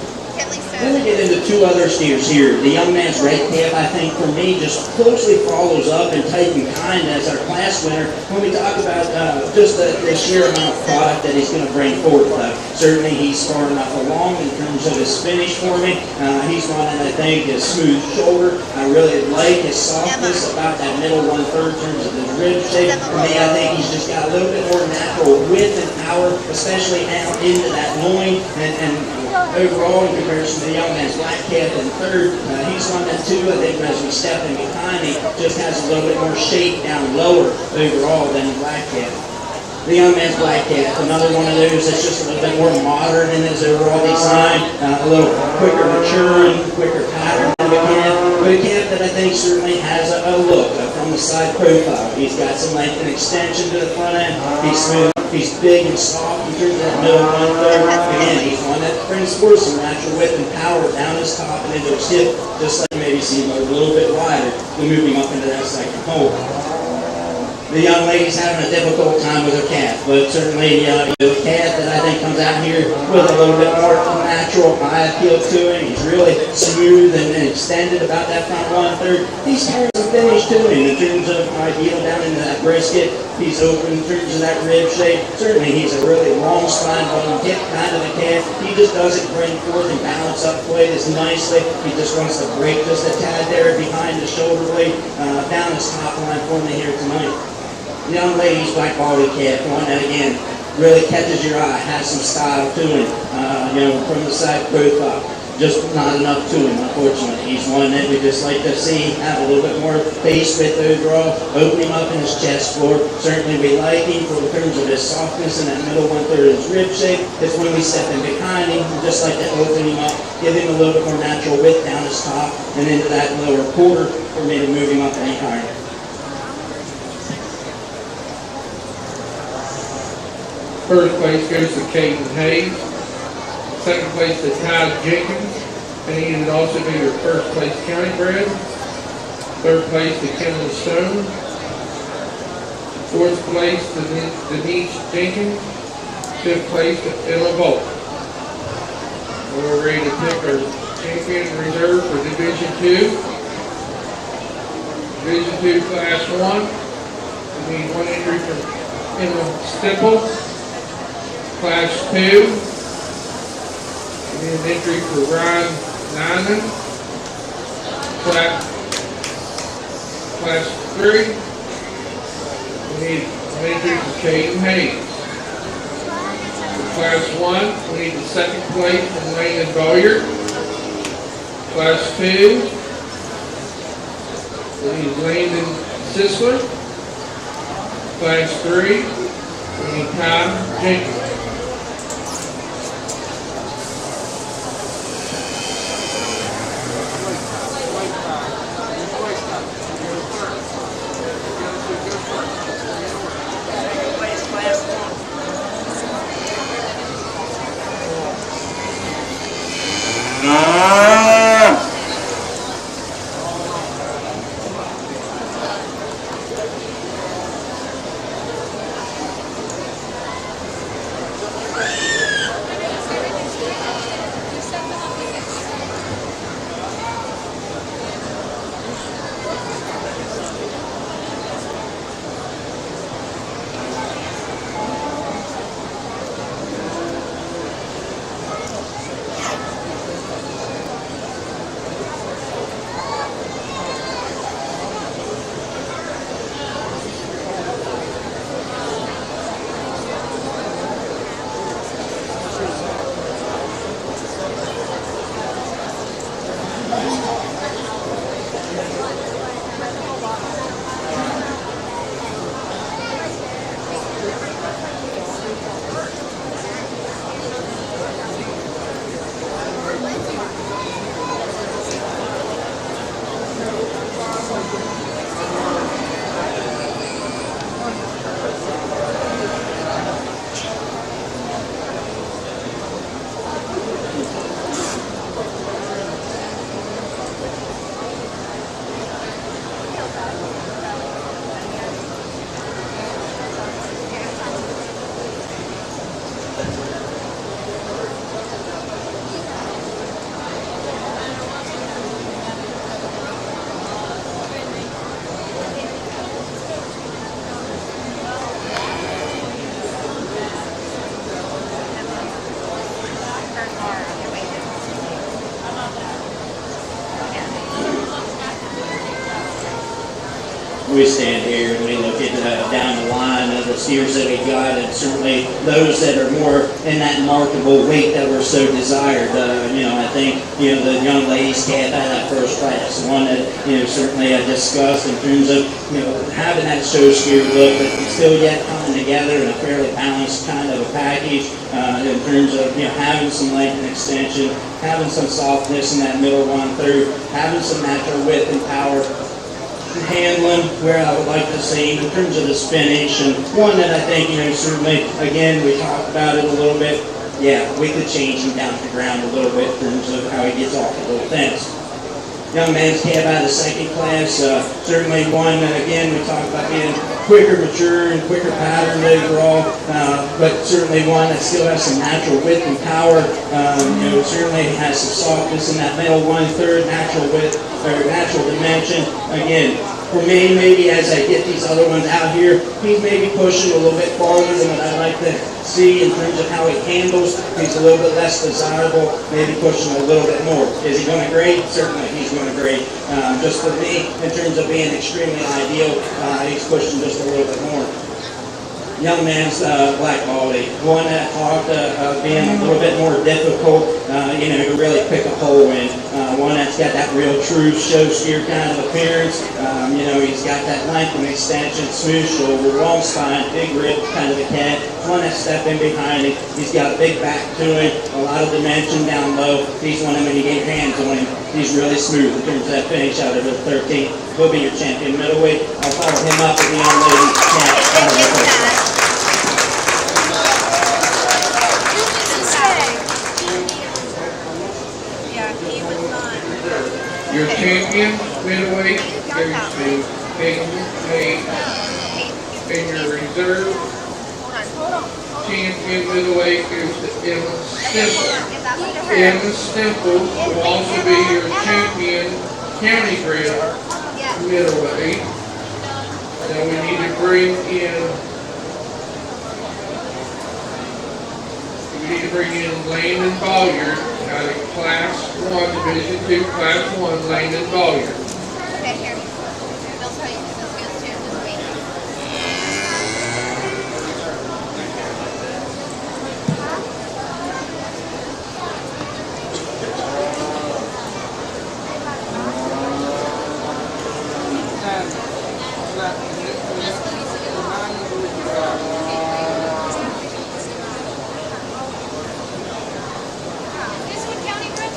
Then we get into two other steers here. The young man's red calf, I think, for me, just closely follows up and Tight and Kind as our class winner when we talk about just the sheer amount of product that he's going to bring forth. Certainly, he's far enough along in terms of his finish for me. He's one that I think is smooth shoulder. I really like his softness about that middle 1/3 in terms of his rib shape. For me, I think he's just got a little bit more natural width and power, especially out into that loin and overall in comparison to the young man's black calf in third. He's on that too. I think as we step in behind, he just has a little bit more shape down lower overall than the black calf. The young man's black calf, another one of those that's just a little bit more modern in his overall design, a little quicker maturing, quicker pattern than the calf, but a calf that I think certainly has a look from the side profile. He's got some length and extension to the front end. He's smooth. He's big and soft in terms of that middle 1/3. Again, he's one that brings forth some natural width and power down his top and into his hip, just like maybe see him a little bit wider when moving up into that second hole. the young lady's having a difficult time with her calf, but certainly the calf that I think comes out here with a little bit more natural eye appeal to him. He's really smooth and extended about that front 1/3. He's carrying some finish to him in terms of ideal down into that brisket. He's open in terms of that rib shape. Certainly he's a really long spine, bone hip kind of a calf. He just doesn't bring forth and balance up quite as nicely. He just wants to break just a tad there behind the shoulder blade, down his top line for me here tonight. Young lady's black quality calf, one that again really catches your eye, has some style to him, from the side profile. Just not enough to him, unfortunately. He's one that we just like to see have a little bit more face width overall, open him up in his chest floor. Certainly we like him for in terms of his softness in that middle 1/3 of his rib shape. It's when we step in behind him, we just like to open him up, give him a little bit more natural width down his top and into that lower quarter for me to move him up any higher. First place goes to Caden Hayes. Second place to Todd Jenkins, and he would also be your first place county bred. Third place to Kendall Stone. Fourth place to Denise Jenkins. Fifth place to Ella Bolt. We're ready to pick our champion reserve for Division 2. Division 2 Class 1. We need one entry from Emma Stipple. Class 2. We need an entry for Ryan Nyman. Class 3. We need an entry for Caden Hayes. For Class 1, we need the second place from Landon Boyer. Class 2, we need Landon Sisler. Class 3, we need Todd Jenkins. We stand here and we look at down the line of the steers that we got, and certainly those that are more in that marketable weight that we're so desired. I think the young ladies calf out of that first class, one that certainly I discussed in terms of having that show skewed look, but still yet coming together in a fairly balanced kind of a package in terms of having some length and extension, having some softness in that middle 1/3, having some natural width and power. Handling where I would like to see in terms of the spinach, and one that I think certainly again we talked about it a little bit. Yeah, we could change him down to the ground a little bit in terms of how he gets off the little fence. Young man's calf out of the second class, certainly one that again we talked about being quicker mature and quicker pattern overall, but certainly one that still has some natural width and power. Certainly has some softness in that middle 1/3 natural width or natural dimension. Again, for me, maybe as I get these other ones out here, he's maybe pushing a little bit farther than what I like to see in terms of how he handles. He's a little bit less desirable, maybe pushing a little bit more. Is he going to grade? Certainly he's going to grade. Just for me, in terms of being extremely ideal, he's pushing just a little bit more. Young man's black quality. One that talked being a little bit more difficult, to really pick a hole in. One that's got that real true show steer kind of appearance. He's got that length and extension, smooth shoulder, long spine, big rib kind of a cat. One that step in behind him. He's got a big back to him, a lot of dimension down low. He's one that when you get your hands on him, he's really smooth in terms of that finish out of the 13th. He'll be your champion middleweight. I'll follow him up with the young lady champ. Your champion middleweight goes to Kingwood, and your reserve champion middleweight goes to Emma Stemple. Emma Stemple will also be your champion county grade middleweight. Now we need to bring in Landon Bolliard out of Class 1, Division 2, Class 1, Landon Bolliard. Okay, here. They'll tell you this is good too. Just wait. This one county group?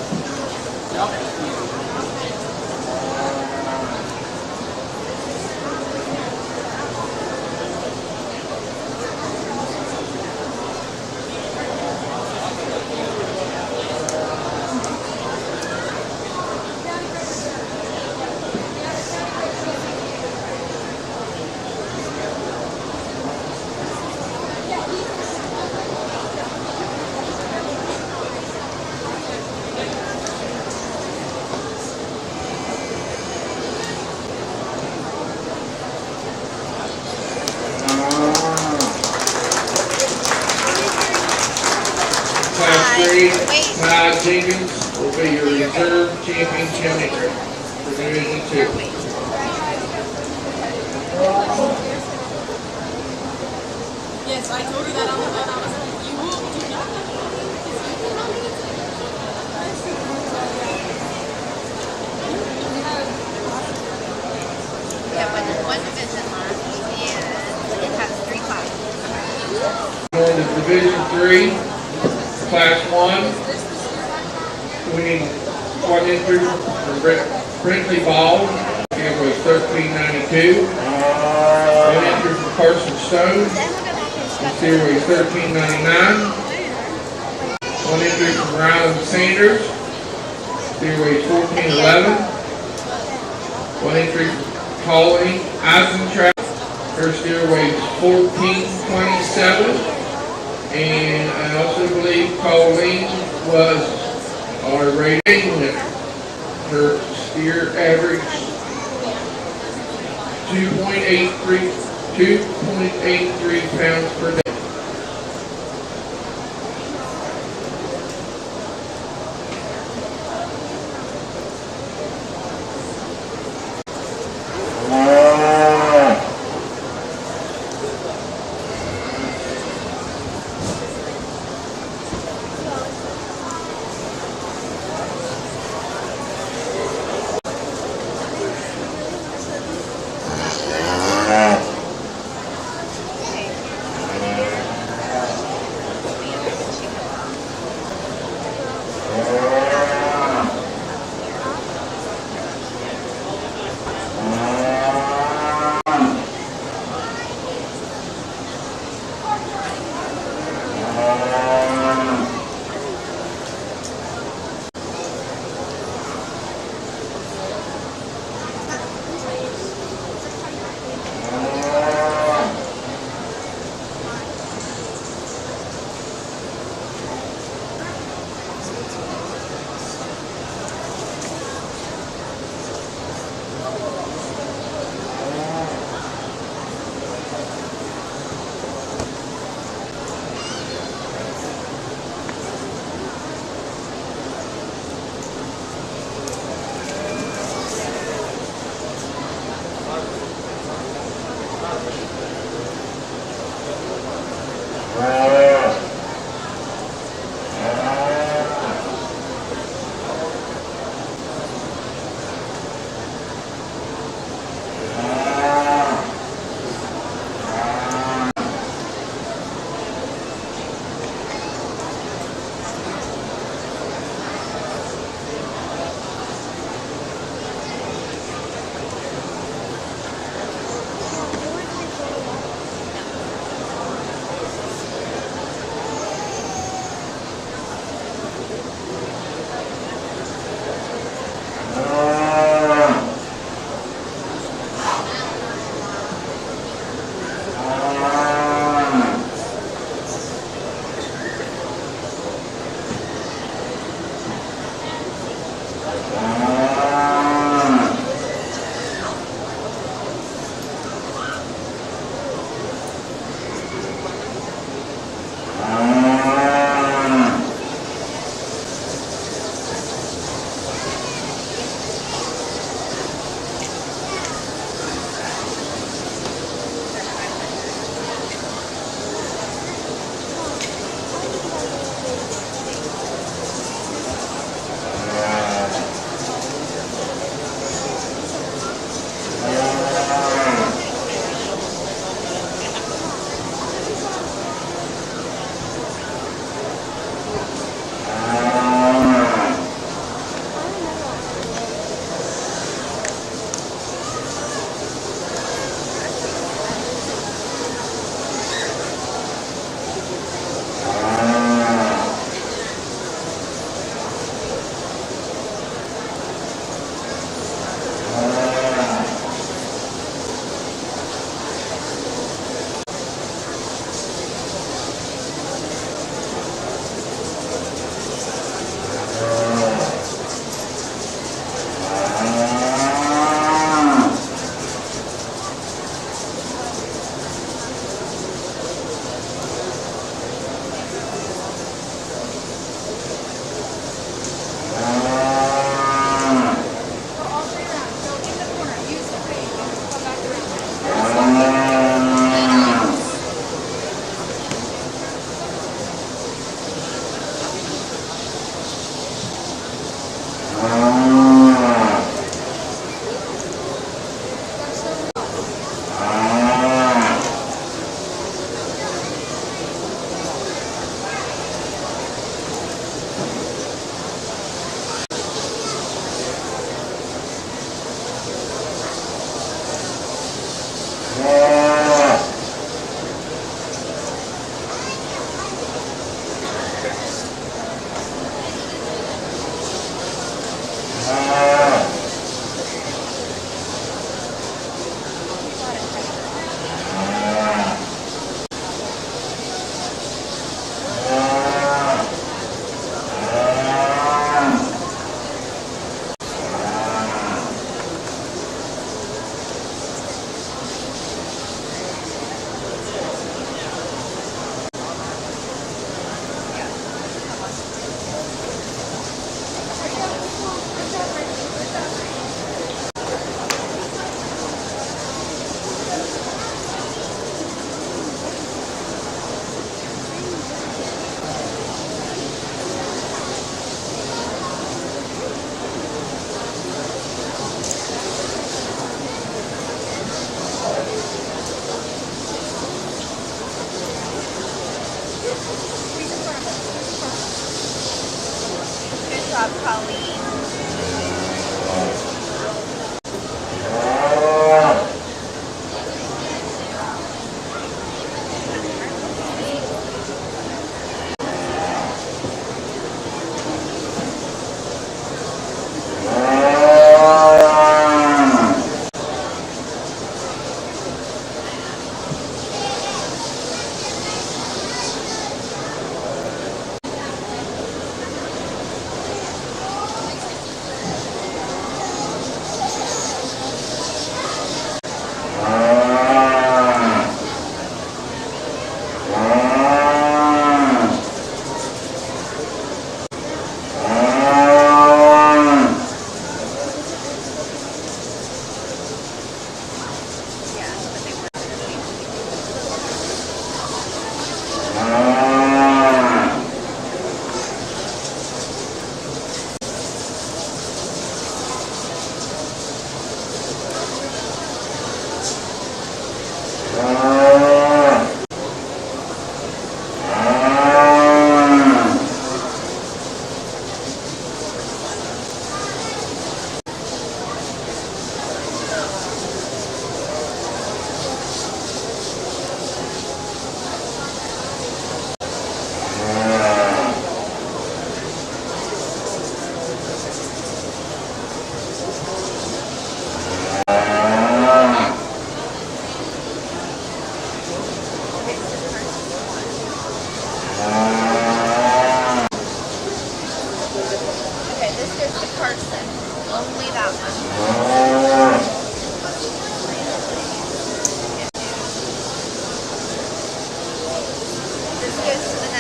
Class 3, Todd Jenkins will be your reserve champion county grade for Division 2. Yes, I told her that on the phone. I was like, you will do nothing. Yeah, but there's one division left, and it has 3 classes. Going to Division 3, Class 1, we need one entry from Brinkley Ball, it was $13.92. One entry from Carson Stone, it was $13.99. One entry from Ryland Sanders, it was $14.11. One entry from Colleen Eisentraut, her steer weighs $14.27. And I also believe Colleen was our rating winner. Her steer average 2.83 pounds per day.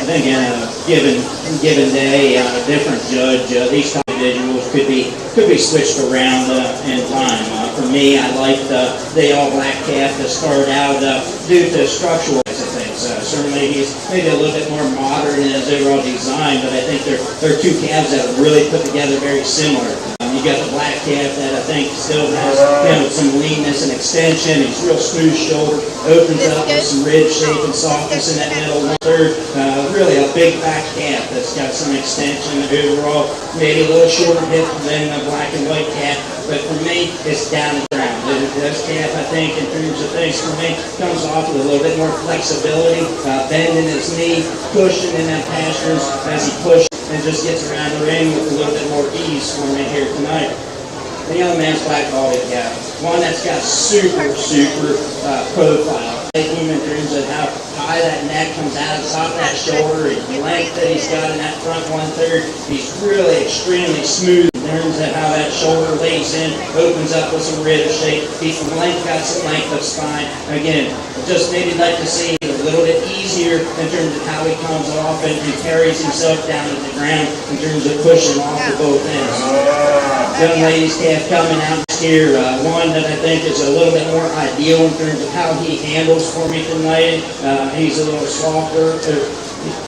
think in a given day, on a different judge, these individuals could be switched around in time. For me, I liked the all black calf to start out due to structural things. Certainly, he's maybe a little bit more modern in his overall design, but I think they're two calves that are really put together very similar. You got the black calf that I think still has some leanness and extension. He's real smooth shoulder, opens up with some rib shape and softness in that middle one-third. Really a big back calf that's got some extension overall. Maybe a little shorter hip than the black and white calf, but for me, it's down the ground. This calf, I think, in terms of things for me, comes off with a little bit more flexibility, bending his knee, pushing in that pastures as he pushes and just gets around the ring with a little bit more ease for me here tonight. The young man's black quality calf, one that's got super profile. In terms of how high that neck comes out of the top of that shoulder, and the length that he's got in that front 1/3, he's really extremely smooth in terms of how that shoulder lays in, opens up with some rib shape. He's got some length of spine. Again, just maybe like to see a little bit easier in terms of how he comes off and carries himself down to the ground in terms of pushing off the both ends. Young lady's calf coming out here, one that I think is a little bit more ideal in terms of how he handles for me tonight. He's a little softer,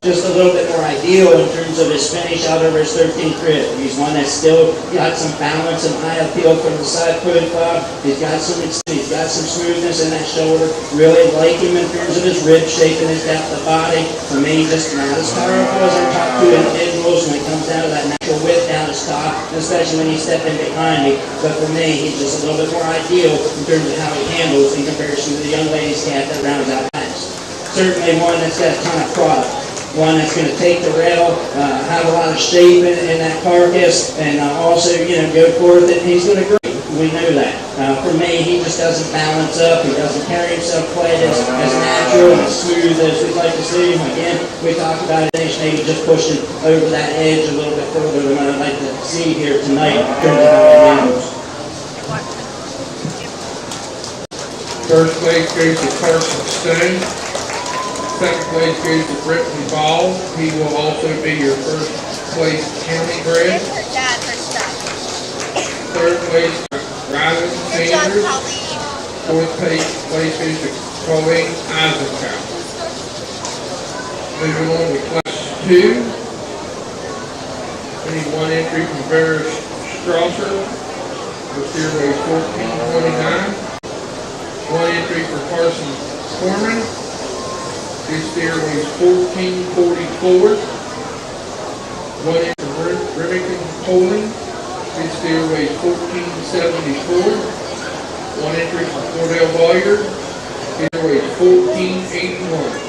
just a little bit more ideal in terms of his finish out over his 13th rib. He's one that's still got some balance and high appeal from the side profile. He's got some smoothness in that shoulder. Really like him in terms of his rib shape and his depth of body. For me, just not as powerful as our top two individuals when it comes down to that natural width down his top, especially when you step in behind me. But for me, he's just a little bit more ideal in terms of how he handles in comparison to the young lady's calf that rounds out last. Certainly one that's got a ton of product. One that's going to take the rail, have a lot of shape in that carcass, and also, go forth, and he's going to grow. We know that. For me, he just doesn't balance up. He doesn't carry himself quite as natural and smooth as we'd like to see him. Again, we talked about it, maybe just pushing over that edge a little bit further than I'd like to see here tonight in terms of how he handles. First place goes to Carson Stone. Second place goes to Brittany Ball. He will also be your first place county bred. Give her dad her stuff. Third place, Rylan Good job, Sanders. Colleen. Fourth place goes to Colleen Eisenhower. Moving on to class 2. We need one entry from Vera Strasser. The steer weighs 1429. One entry for Carson Corman. This steer weighs 1444. One inch for Remington Poling. This steer weighs 1474. One entry for Cordell Boyer. Steer weighs 1481.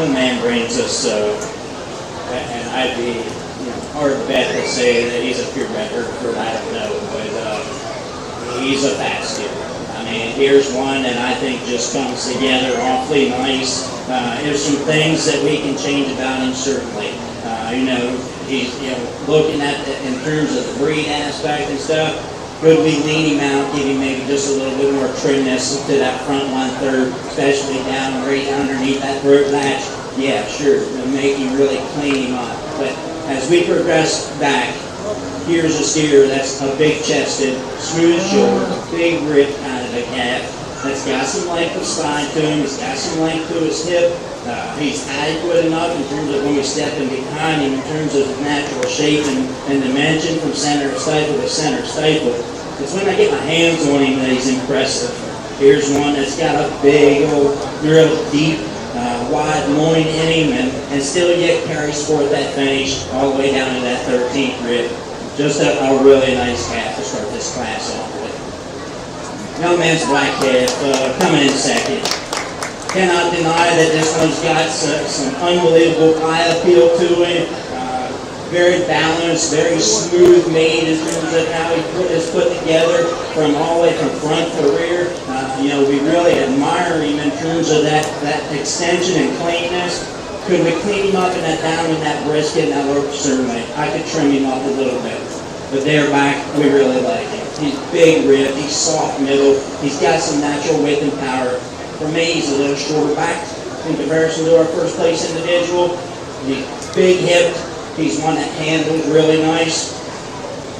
young man brings us, and I'd be hard to bet to say that he's a purebred Hereford, I don't know, but he's a fast kid. I mean, here's one that I think just comes together awfully nice. There's some things that we can change about him, certainly. He's looking at in terms of the breed aspect and stuff. Could we lean him out, give him maybe just a little bit more trimness to that front 1/3, especially down right underneath that throat latch? Yeah, sure. It'll make him really clean him up. But as we progress back, here's a steer that's a big chested, smooth shoulder, big rib kind of a calf. That's got some length of spine to him. He's got some length to his hip. He's adequate enough in terms of when we step in behind him in terms of his natural shape and dimension from center of stifle to center of stifle. It's when I get my hands on him that he's impressive. Here's one that's got a big old, real deep, wide loin in him and still yet carries forth that finish all the way down to that 13th rib. Just a really nice calf to start this class off with. Young man's black calf coming in second. Cannot deny that this one's got some unbelievable eye appeal to him. Very balanced, very smooth made in terms of how he is put together from all the way from front to rear. We really admire him in terms of that extension and cleanness. Could we clean him up in that down in that brisket? Now, certainly, I could trim him up a little bit. But there back, we really like him. He's big ribbed, he's soft middle, he's got some natural width and power. For me, he's a little shorter back in comparison to our first place individual. He's big hipped. He's one that handles really nice.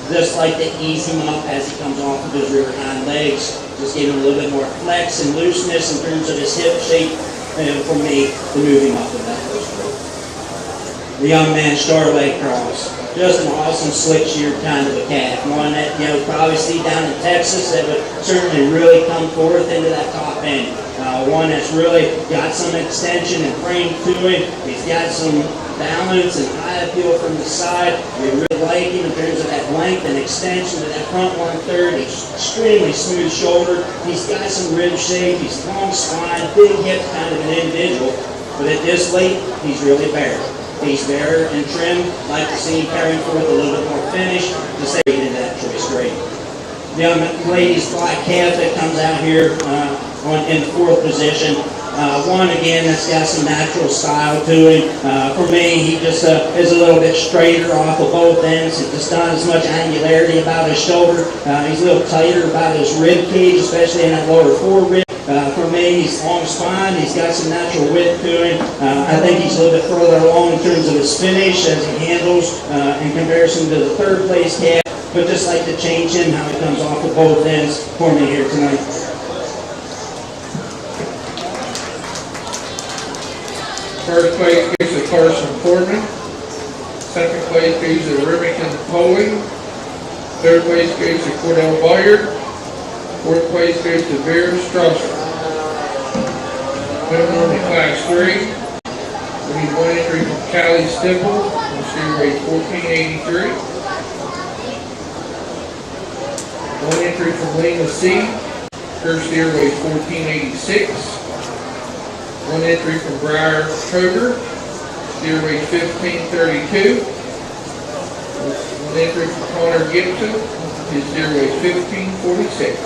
Just like to ease him up as he comes off of his rear hind legs. Just give him a little bit more flex and looseness in terms of his hip shape. And for me, to move him up in that first row. The young man Starlight Cross. Just an awesome slick-sheared kind of a calf. One that, probably see down in Texas that would certainly really come forth into that top end. One that's really got some extension and frame to it. He's got some balance and eye appeal from the side. We really like him in terms of that length and extension to that front 1/3. He's extremely smooth shoulder. He's got some rib shape. He's long spine, big hip kind of an individual. But at this late, he's really bare. He's bare and trimmed. Like to see him carrying forth a little bit more finish to say he did that choice great. The young lady's black calf that comes out here in the 4th position. One, again, that's got some natural style to him. For me, he just is a little bit straighter off of both ends. He's just not as much angularity about his shoulder. He's a little tighter about his rib cage, especially in that lower forerib. For me, he's long spine. He's got some natural width to him. I think he's a little bit further along in terms of his finish as he handles in comparison to the 3rd place calf. But just like to change him, how he comes off of both ends for me here tonight. First place goes to Carson Foreman. Second place goes to Remington Poley. Third place goes to Cordell Bayard. Fourth place goes to Vera Strasser. Moving on to Class 3. We need one entry from Callie Stipple on steer weight 1483. One entry from Lena C. Her steer weight 1486. One entry from Briar Kroger, steer weight 1532. One entry from Connor Gibson, his steer weight 1546.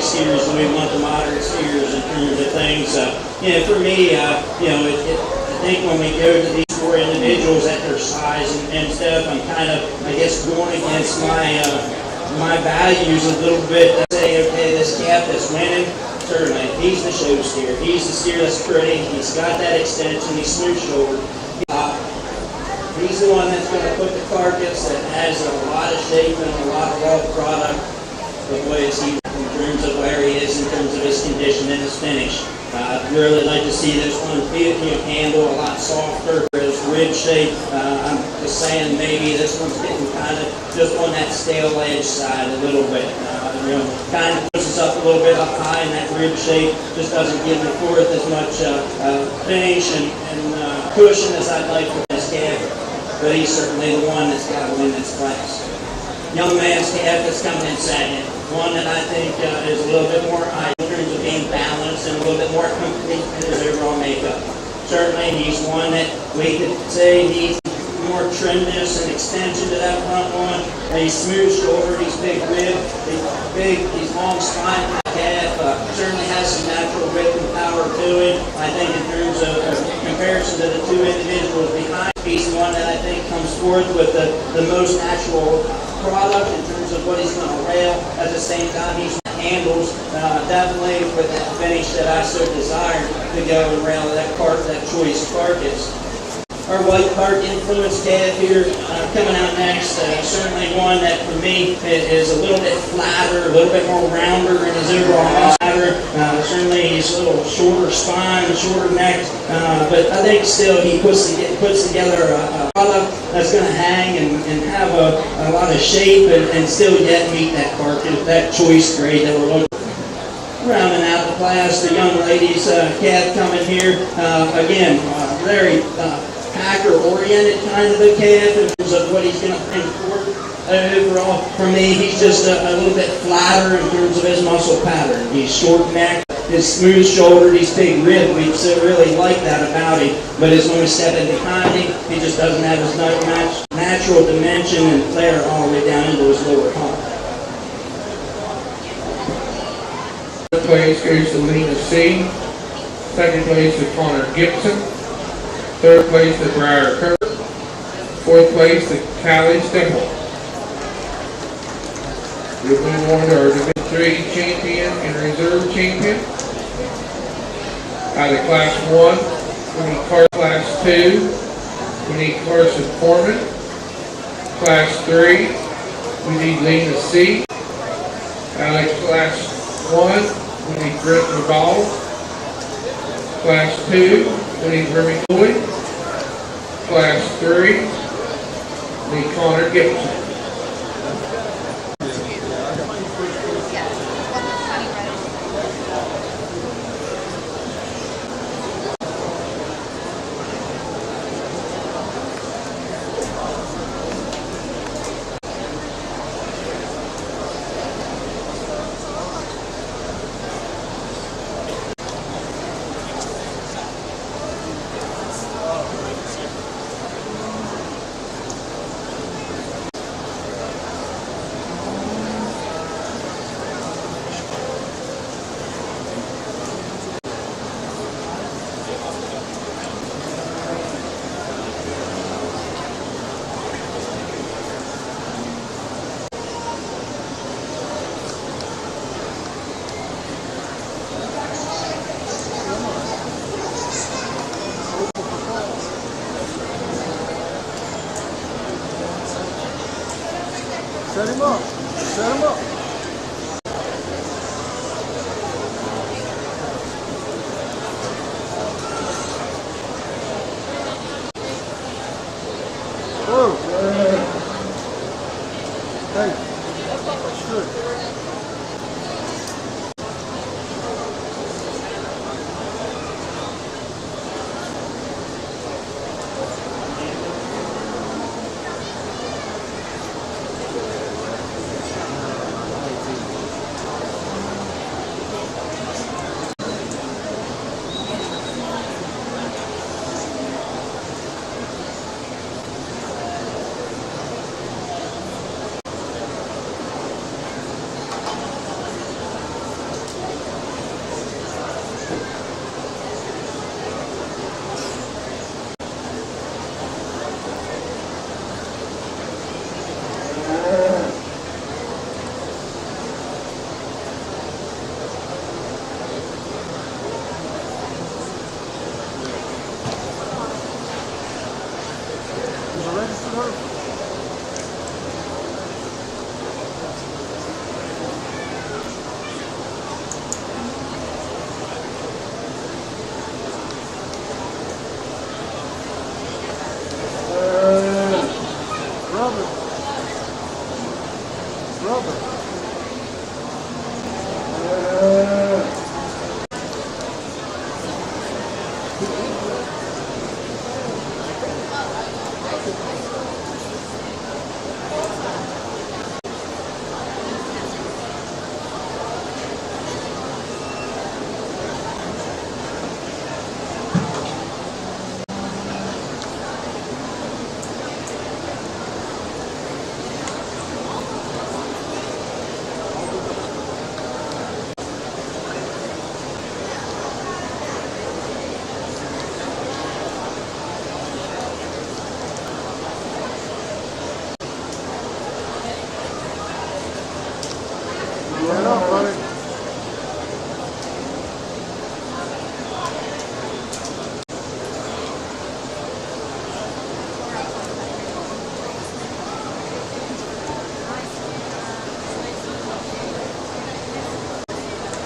steers and we want the moderate steers in terms of things. For me, I think when we go to these four individuals at their size and stuff, I'm kind of, I guess, going against my values a little bit. I say, okay, this calf that's winning, certainly, he's the show steer. He's the steer that's pretty. He's got that extension. He's smooth shouldered. He's the one that's going to put the carcass that has a lot of shape and a lot of raw product. The way is he in terms of where he is, in terms of his condition and his finish. I'd really like to see this one handle a lot softer. His rib shape, I'm just saying maybe this one's getting kind of just on that stale edge side a little bit. Kind of pushes up a little bit up high, and that rib shape just doesn't give the forth as much finish and cushion as I'd like for this calf. But he's certainly the one that's got to win this class. Young man's calf that's coming in second. One that I think is a little bit more high in terms of being balanced and a little bit more complete in his overall makeup. Certainly he's one that we could say needs more trimness and extension to that front one. He's smooth shouldered, he's big rib, he's long spine calf. Certainly has some natural width and power to him. I think in terms of comparison to the two individuals behind, he's the one that I think comes forth with the most natural product in terms of what he's going to rail. At the same time, he's handles definitely with that finish that I so desire to go and rail that choice carcass. Our white cart influence calf here coming out next. Certainly one that for me is a little bit flatter, a little bit more rounder in his overall matter. Certainly he's a little shorter spine, shorter neck, but I think still he puts together a product that's going to hang and have a lot of shape and still yet meet that carcass, that choice grade that we're looking for. Rounding out the class, the young ladies calf coming here. Again, very packer-oriented kind of a calf in terms of what he's going to bring forward. Overall, for me, he's just a little bit flatter in terms of his muscle pattern. He's short neck, he's smooth shouldered, he's big rib. We really like that about him. But as when we step in behind him, he just doesn't have his natural dimension and flare all the way down into his lower hump. Third place goes to Lena C. Second place to Connor Gibson. Third place to Briar Kirk. Fourth place to Callie Stemple. We'll move on to our Division 3 champion and reserve champion. Out of Class 1, we need Class 2, we need Carson Foreman. Class 3, we need Lena C. Out of Class 1, we need Brent Revolve. Class 2, we need Remy Lloyd. Class 3, we need Connor Gibson.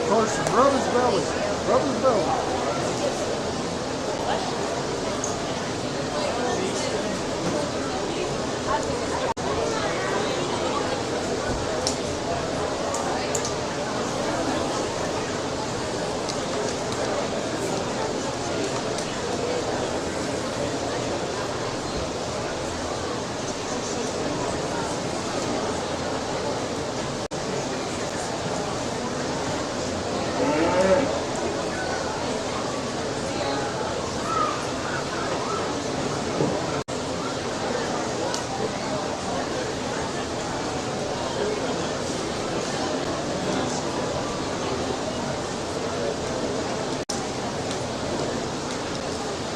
Carson, rub his belly. Rub his belly.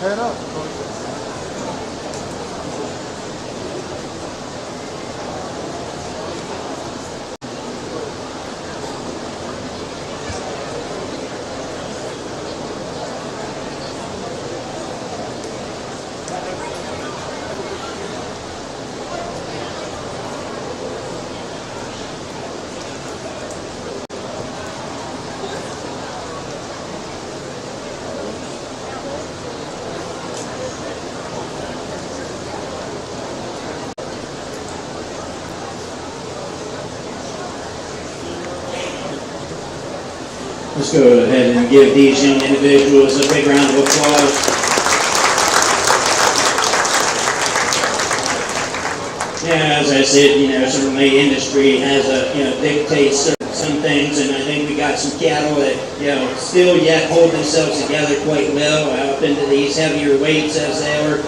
Head up, Carson. Let's go ahead and give these young individuals a big round of applause. Yeah, as I said, certainly industry has dictates some things, and I think we got some cattle that, still yet hold themselves together quite well up into these heavier weights as they are.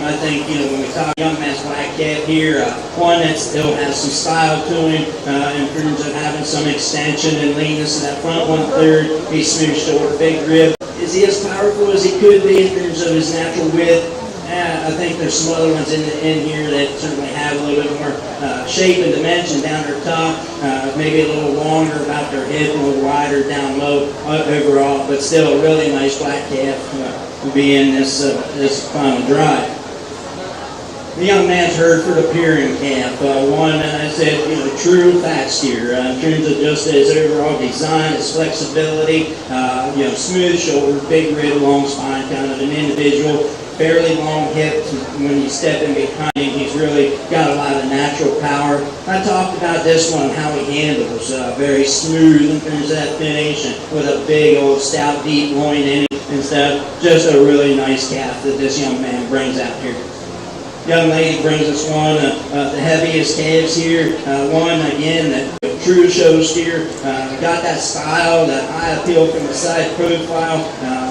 I think, when we talk young man's black cat here, one that still has some style to him in terms of having some extension and leanness in that front 1/3. He's smooth shoulder, big rib. Is he as powerful as he could be in terms of his natural width? I think there's some other ones in here that certainly have a little bit more shape and dimension down their top, maybe a little longer about their hip, a little wider down low overall, but still a really nice black calf to be in this final drive. The young man's Hereford appearing calf, one, I said, true fat steer in terms of just his overall design, his flexibility, smooth shoulder, big rib, long spine, kind of an individual. Fairly long hips. When you step in behind him, he's really got a lot of natural power. I talked about this one, how he handles, very smooth in terms of that finish, and with a big old stout deep loin in it and stuff. Just a really nice calf that this young man brings out here. Young lady brings us one, the heaviest calves here. One, again, that true show steer. Got that style, that high appeal from the side profile.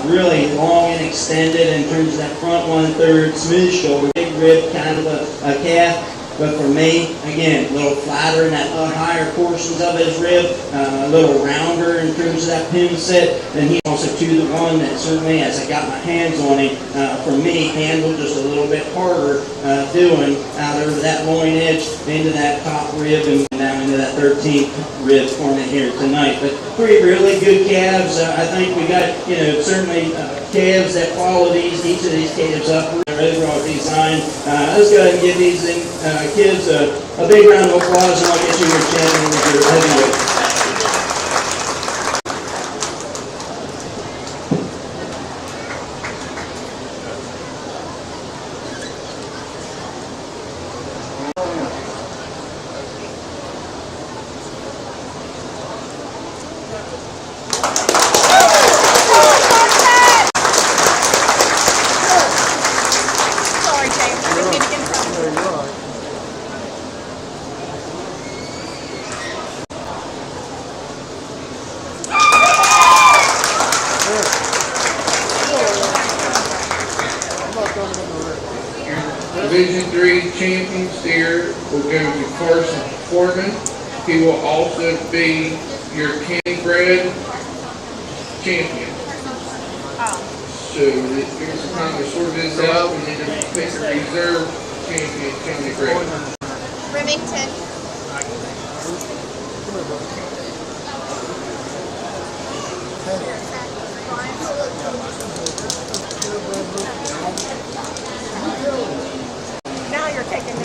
Really long and extended in terms of that front 1/3, smooth shoulder, big rib kind of a calf. But for me, again, a little flatter in that higher portions of his rib, a little rounder in terms of that pin set. And he's also the one that certainly, as I got my hands on him, for me, handled just a little bit harder doing out over that loin edge into that top rib and down into that 13th rib for me here tonight. But three really good calves. I think we got, certainly calves that follow each of these calves up. Overall design. Let's go ahead and give these kids a big round of applause, and I'll get you your champion with your heavyweight. Division 3 champion steer will go to Carson Foreman. He will also be your county bred champion. So here's the time to sort this out, and then pick a reserve champion county bred. Remington. Now you're taking me.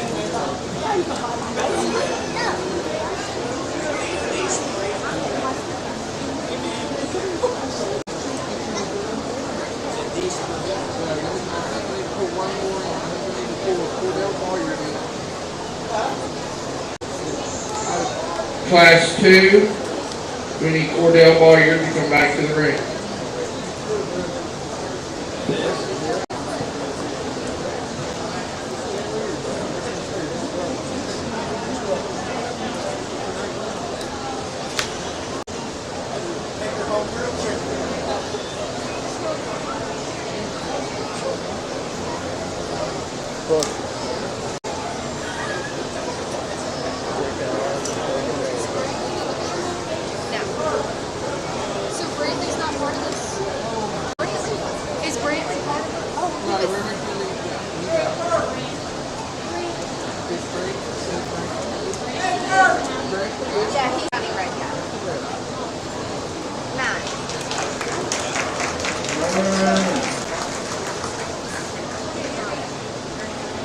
Class 2, we need Cordell Boyer to come back to the ring. So Brantley's not part of this? Brantley? Is Brantley part of it? Oh, yeah, he's running right now. 9.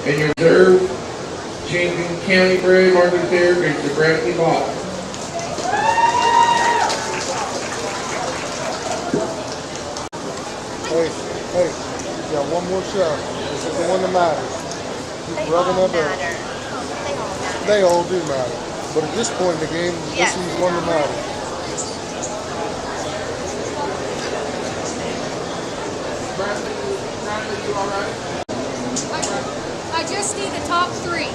And your reserve champion county bred market there is the Brantley Ball. Hey, you got one more shot. This is the one that matters. Keep They rubbing all that up. matter. They all matter. They all do matter. But at this point in the game, Yeah. this is one that matters. Brantley, you all right? I just need the top 3. You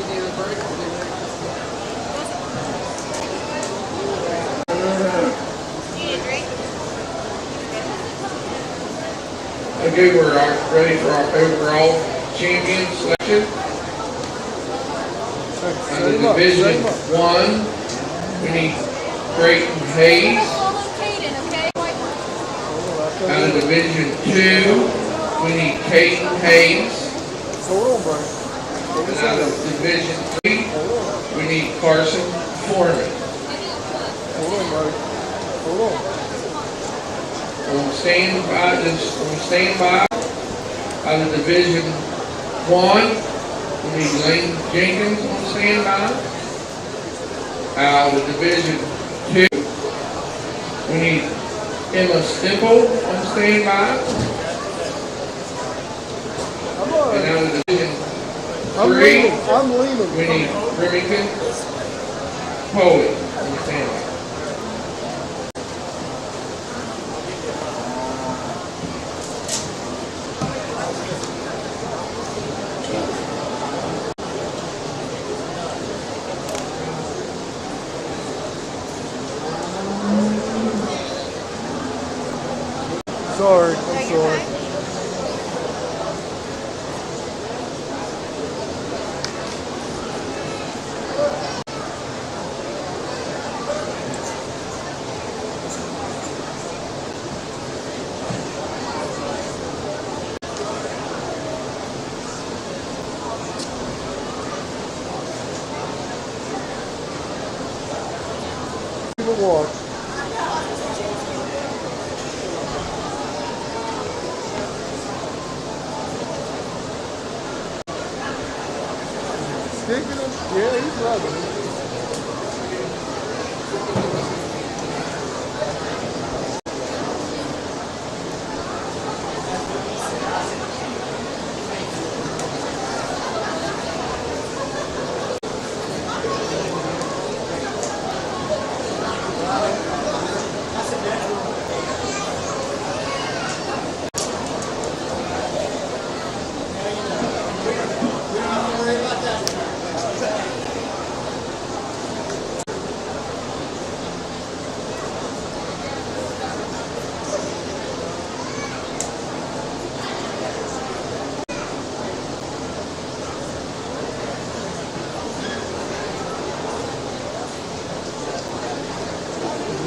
need a break? You need a drink? Okay, we're ready for our overall champion selection. Out of Division 1, we need Creighton Hayes. Follow Caden, okay? Out of Division 2, we need Caden Hayes. Hold on, buddy. And out of Division 3, we need Carson Foreman. Hold on, buddy. Hold on. On standby, out of Division 1, we need Lane Jenkins on standby. Out of Division 2, we need Emma Stimple on standby. I'm all And right. out of Division I'm 3, leaning. I'm leaning. we need Remington Poley on standby. Sorry. I'm sorry. Watch. Sticking him? Yeah, he's loving it.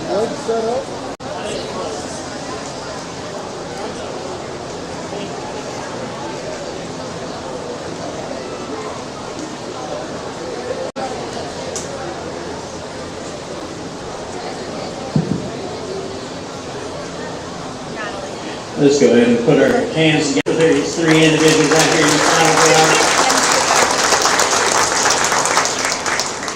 Good set up. Let's go ahead and put our hands together. There's 3 individuals out here in the final round.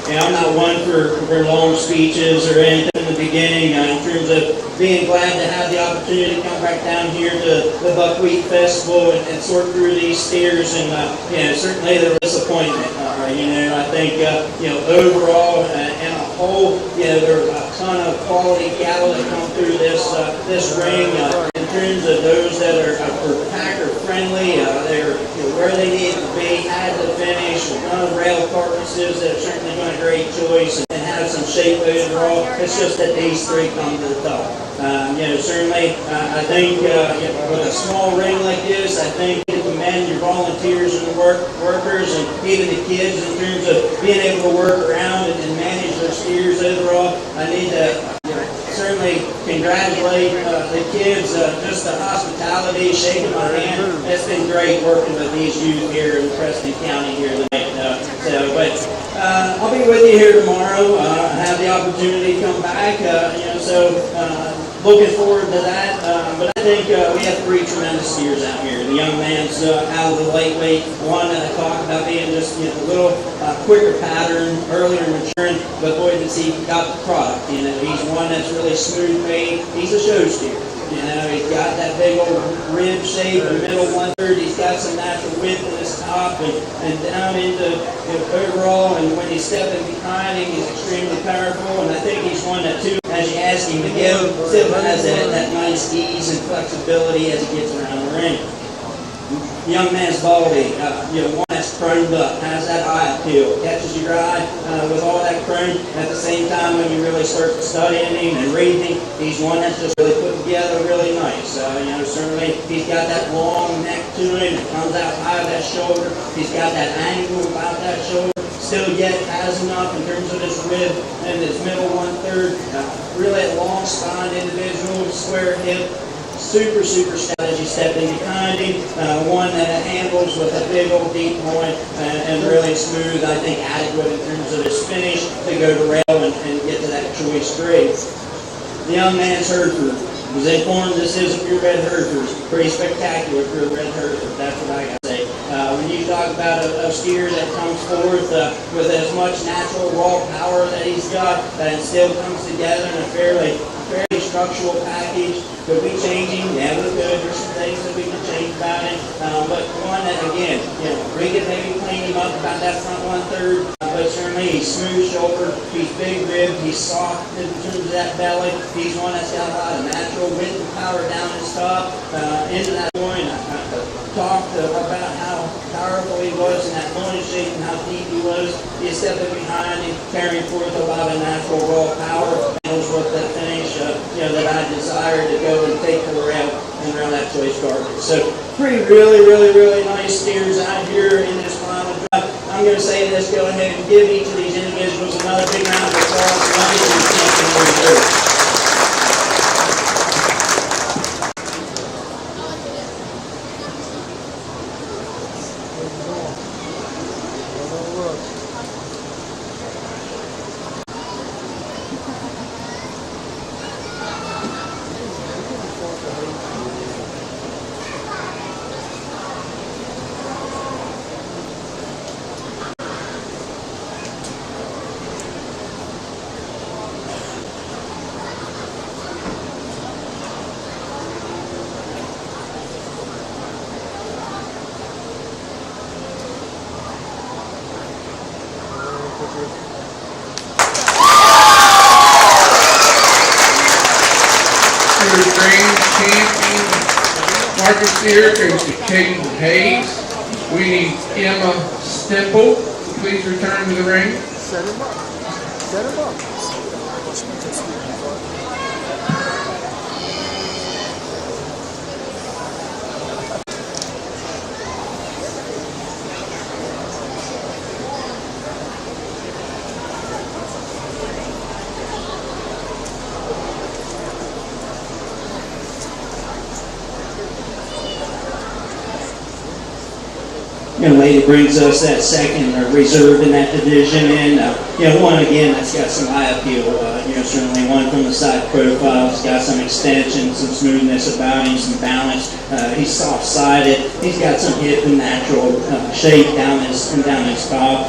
And I'm not one for long speeches or anything in the beginning in terms of being glad to have the opportunity to come back down here to the Buckwheat Festival and sort through these steers, and certainly there was disappointment. I think overall and a whole, there were a ton of quality cattle that come through this ring. In terms of those that are packer friendly, they're where they need to be, had to finish. None of rail carcasses that have certainly been a great choice and have some shape overall. It's just that these three come to the top. Certainly, I think with a small ring like this, I think you commend your volunteers and the workers and even the kids in terms of being able to work around and manage their steers overall. I need to certainly congratulate the kids, just the hospitality, shaking my hand. It's been great working with these youth here in Preston County here tonight. I'll be with you here tomorrow. I have the opportunity to come back, looking forward to that. But I think we have three tremendous steers out here. The young man's out of the lightweight. One that I talked about being just a little quicker pattern, earlier maturing, but boy, does he got the product. He's one that's really smooth made. He's a show steer. He's got that big old rib shape in the middle 1/3. He's got some natural width in his top and down into overall. And when he's stepping behind him, he's extremely powerful. And I think he's one that too, as you ask him to go, still has that nice ease and flexibility as he gets around the ring. Young man's baldy, one that's chromed up, has that eye appeal, catches your eye with all that chrome. At the same time, when you really start studying him and reading him, he's one that's just really put together really nice. Certainly he's got that long neck to him. It comes out high of that shoulder. He's got that angle about that shoulder. Still yet has enough in terms of his rib and his middle 1/3. Really a long spine individual, square hip. Super stout as you step in behind him. One that handles with a big old deep loin and really smooth. I think adequate in terms of his finish to go to rail and get to that choice grade. The young man's Hereford. Was informed this is a purebred Hereford. Pretty spectacular purebred Hereford. That's what I got to say. When you talk about a steer that comes forth with as much natural raw power that he's got, and still comes together in a fairly structural package. Could we change him? Yeah, we could. There's some things that we can change about him. But one that, again, we could maybe clean him up about that front 1/3. But certainly he's smooth shouldered, he's big ribbed, he's soft in terms of that belly. He's one that's got a lot of natural width and power down his top, into that loin. I talked about how powerful he was in that loin shape and how deep he was. He's stepping behind him, carrying forth a lot of natural raw power. Knows what that finish, that I desire to go and take her around and around that choice carcass. So three really nice steers out here in this final drop. I'm going to say this, go ahead and give each of these individuals another big round of applause. Marcus steer goes to Kingwood Hayes. We need Emma Stemple. Please return to the ring. Set him up. Set him up. Young lady brings us that second reserve in that division, and one again that's got some eye appeal. Certainly one from the side profile. He's got some extension, some smoothness about him, some balance. He's soft-sided. He's got some hip and natural shape down his top.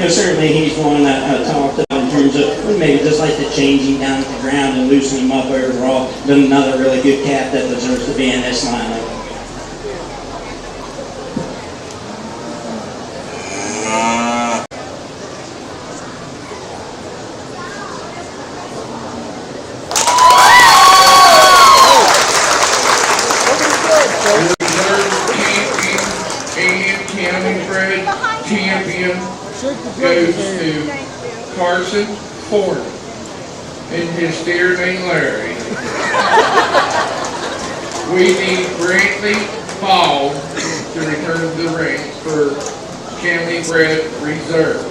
Certainly he's one that I talked about in terms of maybe just like the changing down to the ground and loosening them up overall. Then another really good calf that deserves to be in this lineup. Champion goes to Carson Ford and his steer named Larry. We need Brantley Ball to return to the ring for County Bred Reserve.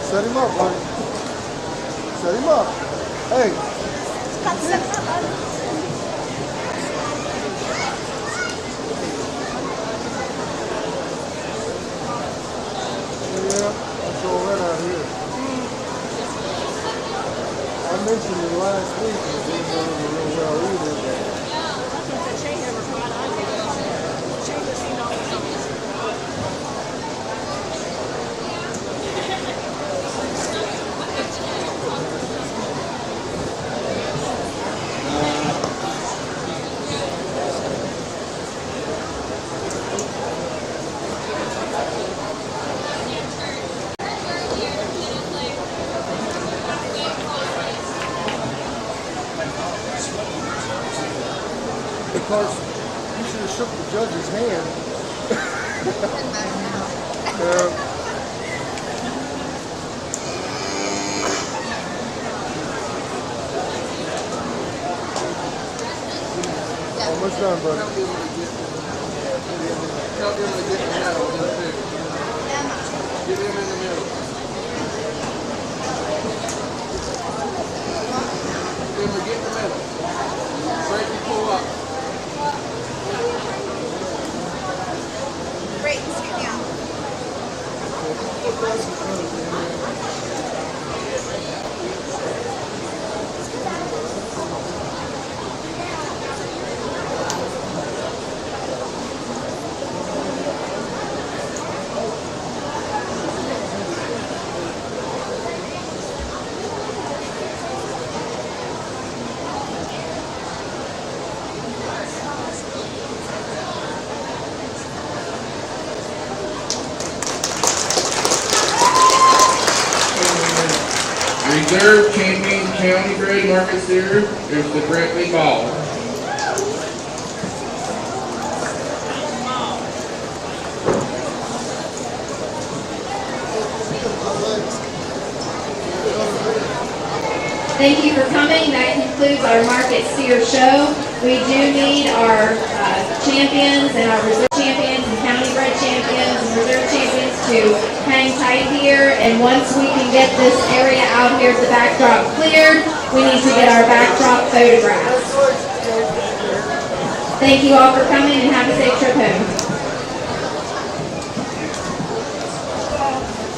Set him up, buddy. Set him up. Hey. Yeah, that's all right out here. I mentioned it last week. It didn't go over real well either. Because you should have shook the judge's hand. Almost done, buddy. Tell him to get in the middle. Get him in the middle. Get him to get in the middle. Break and pull up. Great, scoot me out. Reserve Champion County Bred Market Steer is the Brantley Ball. Thank you for coming. That concludes our market steer show. We do need our champions and our reserve champions and county bred champions and reserve champions to hang tight here. And once we can get this area out here, the backdrop cleared, we need to get our backdrop photographed. Thank you all for coming and have a safe trip.